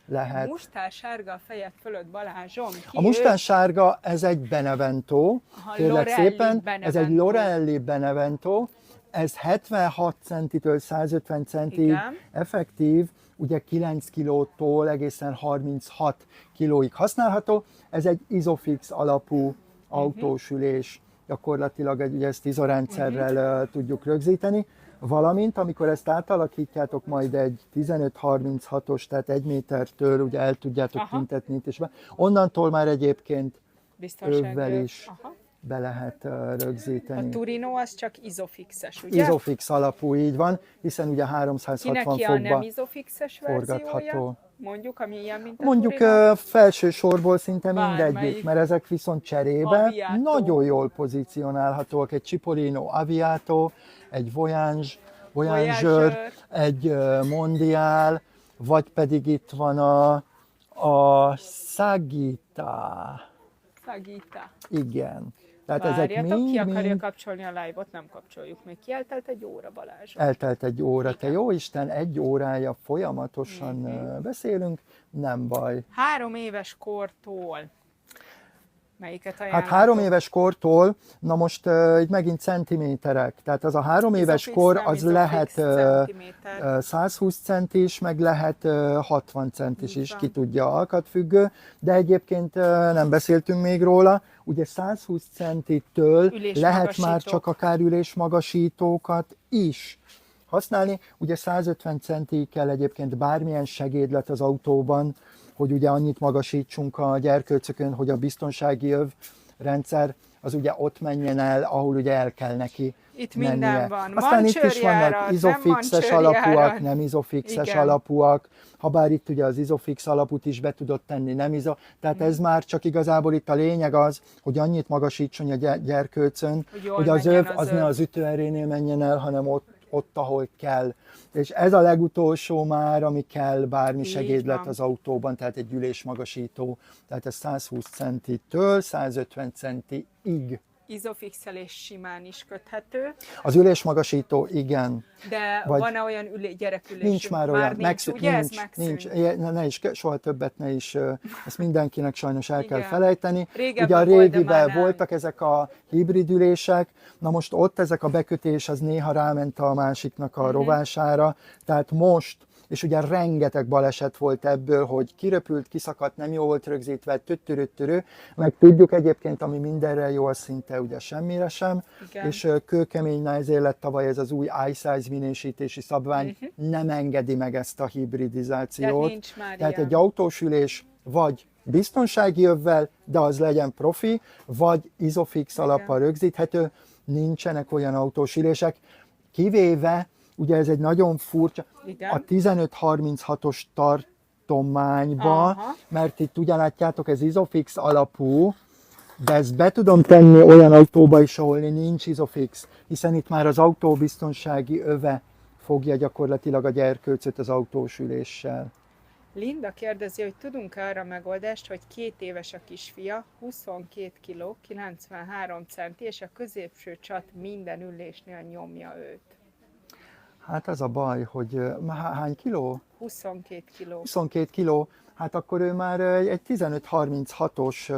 lehet. Mustársárga a fejed fölött, Balázsom. Ki A mustánsárga, ez egy Benevento, Aha, kérlek Lorelli szépen, ez egy Benevento. Lorelli Benevento, ez 76 centitől 150 centig Igen. effektív, ugye 9 kilótól egészen 36 kilóig használható. Ez egy Isofix alapú autósülés, gyakorlatilag ugye ezt izorendszerrel tudjuk rögzíteni, valamint amikor ezt átalakítjátok majd egy 15-36-os, tehát 1 métertől ugye el tudjátok Aha. tüntetni itt is be. Onnantól már egyébként biztonsági övvel öv. is Aha. be lehet A rögzíteni. Turino az csak Isofixes, ugye? Isofix alapú, így van, hiszen ugye Ki 360 neki a nem fokba Isofixes verziója? forgatható. Mondjuk, ami ilyen, mint a Mondjuk Turino? felső sorból szinte Bármelyik. mindegyik, mert ezek viszont cserébe Aviato. nagyon jól pozícionálhatóak. Egy Cipollino Aviato, egy Voyageur, Voyageur. egy Mondial, vagy pedig itt van a Sagita. Sagita. Igen. Tehát ezek Várjatok, ki akarja mind kapcsolni a live-ot, nem kapcsoljuk még ki. Eltelt egy óra, Balázs. eltelt egy óra. Te Igen. jó Isten, egy órája folyamatosan beszélünk, nem baj. 3 éves kortól. Melyiket Hát ajánlatok? 3 éves kortól, na most itt megint centiméterek, tehát az a 3 éves Isofix, kor nem az isofix, lehet centiméter. 120 centis, meg lehet 60 centis Így is, van. ki tudja, alkatfüggő, de egyébként nem beszéltünk még róla, ugye 120 centitől lehet Ülésmagasítók. már csak akár ülésmagasítókat is használni, ugye 150 centig kell egyébként bármilyen segédlet az autóban, hogy ugye annyit magasítsunk a gyerkőcökön, hogy a biztonsági öv rendszer az ugye ott menjen el, ahol ugye el kell neki Itt mennie. minden van. Aztán itt is vannak Mancsőrjárat, izofixes nem alapúak, mancsőrjárat. nem izofixes Igen. alapúak, habár itt ugye az izofix alapút is be tudott tenni, nem tehát ez már csak igazából itt a lényeg az, hogy annyit magasítson a gyerkőcön, Hogy jól hogy az menjen öv az az ne öv. az ütőerénél menjen el, hanem ott, ahol kell. És ez a legutolsó már, ami kell, bármi Így segédlet van. az autóban, tehát egy ülésmagasító, tehát ez 120 centitől 150 centig. Izofixel és simán is köthető, Az ülésmagasító, igen. de Vagy- van-e olyan gyerekülés? Nincs már olyan, nincs, ugye ez nincs, megszűnt? ne is, soha többet ne is, ezt mindenkinek sajnos el kell Igen. felejteni. Régebben Ugye a volt, de régiben már nem. voltak ezek a hibrid ülések, na most ott ezek a bekötés, az néha ráment a másiknak a rovására, tehát most, és ugye rengeteg baleset volt ebből, hogy kiröpült, kiszakadt, nem jó volt rögzítve, töttöröttörő, meg tudjuk egyébként, ami mindenre jó, az szinte ugye semmire sem, Igen. és kőkemény, na ezért lett tavaly ez az új iSize minősítési szabvány, nem engedi meg ezt a hibridizációt. Tehát nincs már Tehát ilyen. egy autós ülés vagy biztonsági övvel, de az legyen profi, vagy izofix alappal rögzíthető, nincsenek olyan autós ülések, kivéve, ugye ez egy nagyon furcsa, Igen. a 1536-os tartományba, Aha. mert itt ugye látjátok, ez izofix alapú, de ezt be tudom tenni olyan autóba is, ahol nincs izofix, hiszen itt már az autóbiztonsági öve fogja gyakorlatilag a gyerkőcöt az autós üléssel. Linda kérdezi, hogy tudunk arra megoldást, hogy 2 éves a kisfia, 22 kg, 93 centi, és a középső csat minden ülésnél nyomja őt. Hát az a baj, hogy hány kiló? 22 kg. 22 kiló, hát akkor ő már egy 15-36-os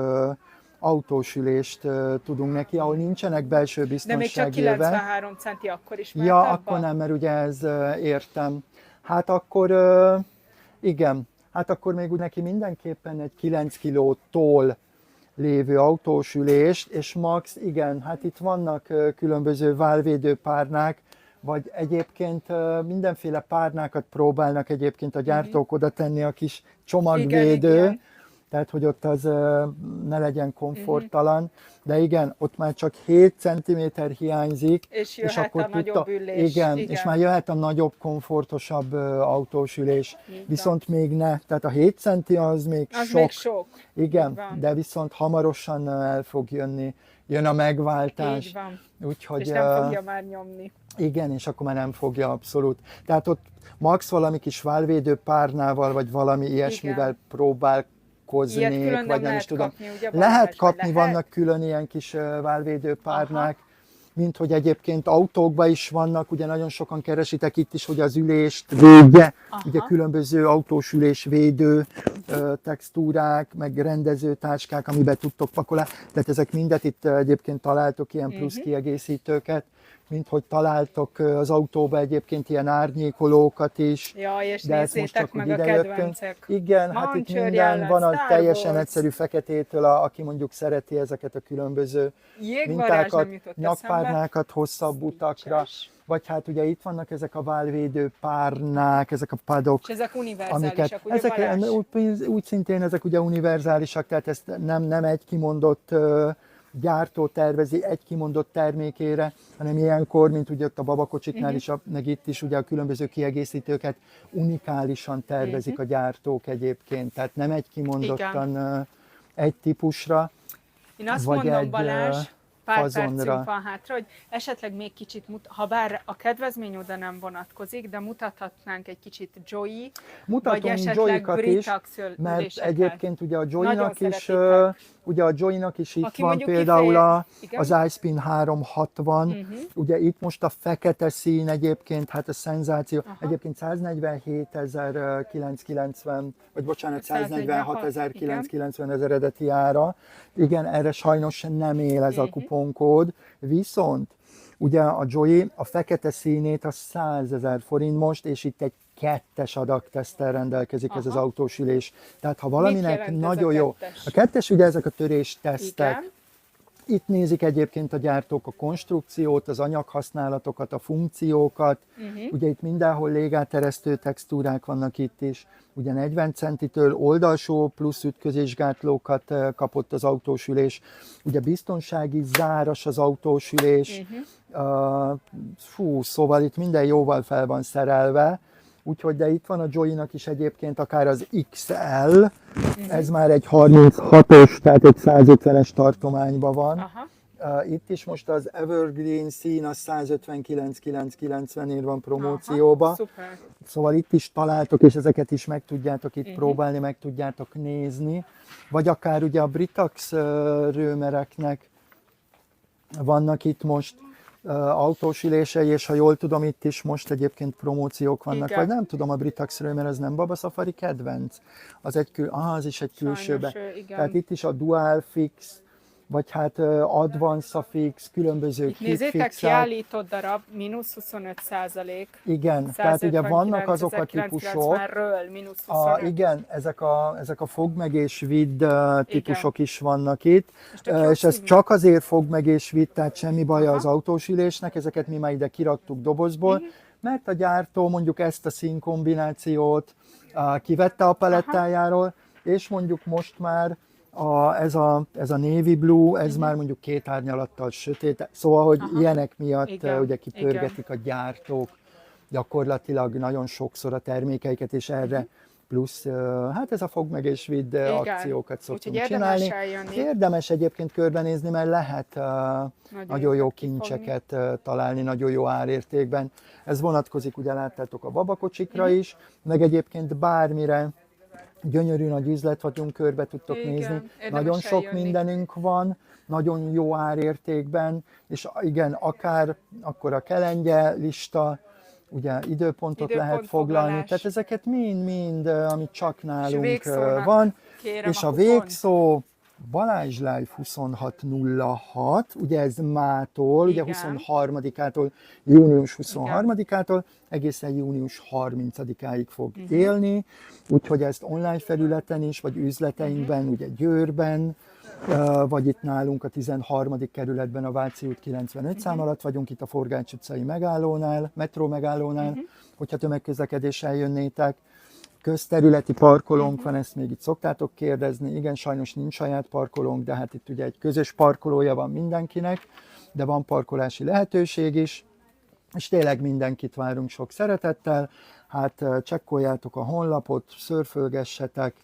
autós ülést tudunk neki, ahol nincsenek belső De még csak biztonsági övek. 93 centi akkor is ment Ja, abba? akkor nem, mert ugye ez értem. Hát akkor igen, hát akkor még úgy neki mindenképpen egy 9 kilótól lévő autós ülést, és max, igen, hát itt vannak különböző válvédő párnák, vagy egyébként mindenféle párnákat próbálnak egyébként a gyártók oda tenni a kis csomagvédő, Igen. tehát hogy ott az ne legyen komforttalan, de igen, ott már csak 7 cm hiányzik, És jöhet a nagyobb tudta, ülés. igen, és már jöhet a nagyobb, komfortosabb autós ülés, Így viszont még ne, tehát a 7 cm az még Az sok, még sok. igen, Így van. de viszont hamarosan el fog jönni, jön a megváltás, Így van. úgyhogy És nem fogja már nyomni. igen, és akkor már nem fogja abszolút. Tehát ott max valami kis válvédő párnával, vagy valami ilyesmivel Ilyet próbálkoznék, külön nem vagy nem lehet is tudom. kapni, ugye? Lehet Balázs, vagy kapni, lehet? vannak külön ilyen kis válvédő párnák, mint hogy egyébként autókban is vannak, ugye nagyon sokan keresitek itt is, hogy az ülést védje, ugye különböző autós ülésvédő textúrák, meg rendezőtáskák, amiben tudtok pakolni, tehát ezek mindet itt egyébként találtok ilyen plusz kiegészítőket, mint hogy találtok az autóba egyébként ilyen árnyékolókat is. Jaj, és De ezt most nézzétek csak meg úgy a idejöttünk. kedvencek. Igen, hát itt Mancsőr minden jellet, van, a Star teljesen Wars. egyszerű feketétől, aki mondjuk szereti ezeket a különböző Jégvarázs mintákat, nem jutott nyakpárnákat hosszabb utakra, Vicces. vagy hát ugye itt vannak ezek a válvédő párnák, ezek a padok, És ezek univerzálisak, ugye ezek Balázs? úgy szintén ezek ugye univerzálisak, tehát ezt nem egy kimondott gyártó tervezi egy kimondott termékére, hanem ilyenkor, mint ugye ott a babakocsiknál is, meg itt is ugye a különböző kiegészítőket unikálisan tervezik a gyártók egyébként, tehát nem egy kimondottan egy típusra. Én azt vagy mondom, egy, Balázs, pár fazonra. percünk van hátra, hogy esetleg még kicsit, ha bár a kedvezmény oda nem vonatkozik, de mutathatnánk egy kicsit Joey, vagy Mutatunk esetleg Joy-kat is, Britax mert üléseket. egyébként ugye a Joy-nak is, szeretnétek. ugye a Joy-nak is itt Aki van mondjuk például igen? az iSpin 360, ugye itt most a fekete szín egyébként, hát a szenzáció, egyébként 147.990, vagy bocsánat, 146.990 az eredeti ára. Igen, erre sajnos nem él ez a kuponkód, viszont ugye a Joy a fekete színét a 100.000 forint most, és itt egy 2-es adagteszttel rendelkezik ez az autós ülés. Tehát ha valaminek nagyon jó. A 2-es ugye ezek a törés tesztek. Igen. Itt nézik egyébként a gyártók a konstrukciót, az anyaghasználatokat, a funkciókat. Ugye itt mindenhol légáteresztő textúrák vannak itt is. Ugye 40 centitől oldalsó plusz ütközésgátlókat kapott az autós ülés. Ugye biztonsági záras az autós ülés. Szóval itt minden jóval fel van szerelve. Úgyhogy de itt van a Joy-nak is egyébként akár az XL, ez már egy 36-os, tehát egy 150-es tartományban van. Aha. Itt is most az Evergreen szín, az 159.990-ért van promócióba. Szuper. Szóval itt is találtok, és ezeket is meg tudjátok itt próbálni, meg tudjátok nézni. Vagy akár ugye a Britax rőmereknek vannak itt most autós ülései, és ha jól tudom, itt is most egyébként promóciók vannak, igen. vagy nem tudom, a Britaxről, mert ez nem Baba Safari kedvenc, az egy az is egy külsőbe. Sajnos, igen. Tehát itt is a Dual Fix, vagy hát Advance Fix, különböző Nézzétek, fixek. kiállított darab, mínusz 25%. Igen, tehát ugye vannak azok a típusok, mínusz 25. igen, ezek a fog meg és vidd típusok is vannak itt, tök jó és ez színű. csak azért fog meg és vidd, tehát semmi baja az autós ülésnek, ezeket mi már ide kiraktuk dobozból, mert a gyártó mondjuk ezt a színkombinációt kivette a palettájáról, és mondjuk most már ez a navy blue, ez már mondjuk 2 árnyalattal sötét, szóval, hogy ilyenek miatt Igen, ugye kipörgetik a gyártók gyakorlatilag nagyon sokszor a termékeiket, és erre plusz, hát ez a fog meg és vidd akciókat szoktunk csinálni. Érdemes egyébként körbenézni, mert lehet nagyon jó kincseket találni, nagyon jó árértékben. Ez vonatkozik, ugye láttátok a babakocsikra is, meg egyébként bármire. Gyönyörű nagy üzlet vagyunk, körbe tudtok nézni. Nagyon sok mindenünk van, nagyon jó árértékben, és igen, akár akkor a kelengye lista, ugye időpontot lehet foglalni, tehát ezeket mind, amit csak nálunk van. És a végszó Balázs Live 2606, ugye ez mától, ugye 23-ától, június 23-ától egészen június 30-áig fog élni, úgyhogy ezt online felületen is, vagy üzleteinkben, ugye Győrben, vagy itt nálunk a 13. kerületben a Váci út 95 szám alatt vagyunk, itt a Forgács utcai megállónál, metró megállónál, hogyha tömegközlekedéssel jönnétek. Közterületi parkolónk van, ezt még itt szoktátok kérdezni. Igen, sajnos nincs saját parkolónk, de hát itt ugye egy közös parkolója van mindenkinek, de van parkolási lehetőség is, és tényleg mindenkit várunk sok szeretettel. Hát csekkoljátok a honlapot, szörfölgessetek,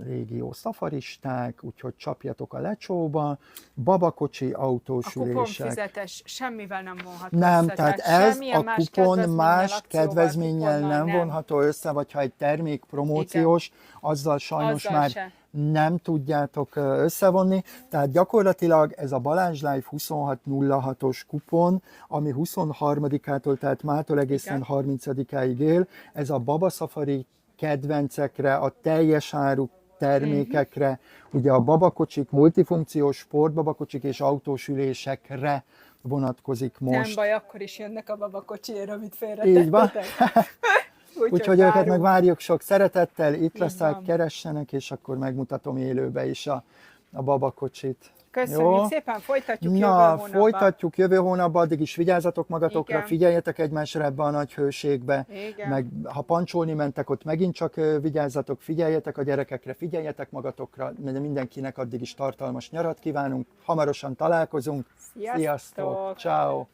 régió szafaristák, úgyhogy csapjatok a lecsóba, babakocsi, autós ülések. A kuponfizetés semmivel nem vonható nem, össze. tehát ez a kupon más kedvezménnyel nem vonható össze, vagy ha egy termék promóciós, azzal sajnos azzal már nem tudjátok összevonni. Tehát gyakorlatilag ez a Balázs Live 2606-os kupon, ami 23-ától, tehát mától egészen 30-áig él, ez a Baba Safari kedvencekre, a teljes áru termékekre, ugye a babakocsik, multifunkciós sportbabakocsik és autós ülésekre vonatkozik most. Nem baj, akkor is jönnek a babakocsiért, amit félretettetek. Így van. Úgyhogy őket meg várjuk sok szeretettel, itt lesznek, keressenek, és akkor megmutatom élőbe is a babakocsit. Köszönjük jó? Szépen, folytatjuk jövő hónapban. Folytatjuk jövő hónapban, addig is vigyázzatok magatokra, igen. Figyeljetek egymásra ebbe a nagy hőségbe, igen. meg ha pancsolni mentek, ott megint csak vigyázzatok, figyeljetek a gyerekekre, figyeljetek magatokra, mindenkinek addig is tartalmas nyarat kívánunk, hamarosan találkozunk. Sziasztok! Sziasztok! Ciao.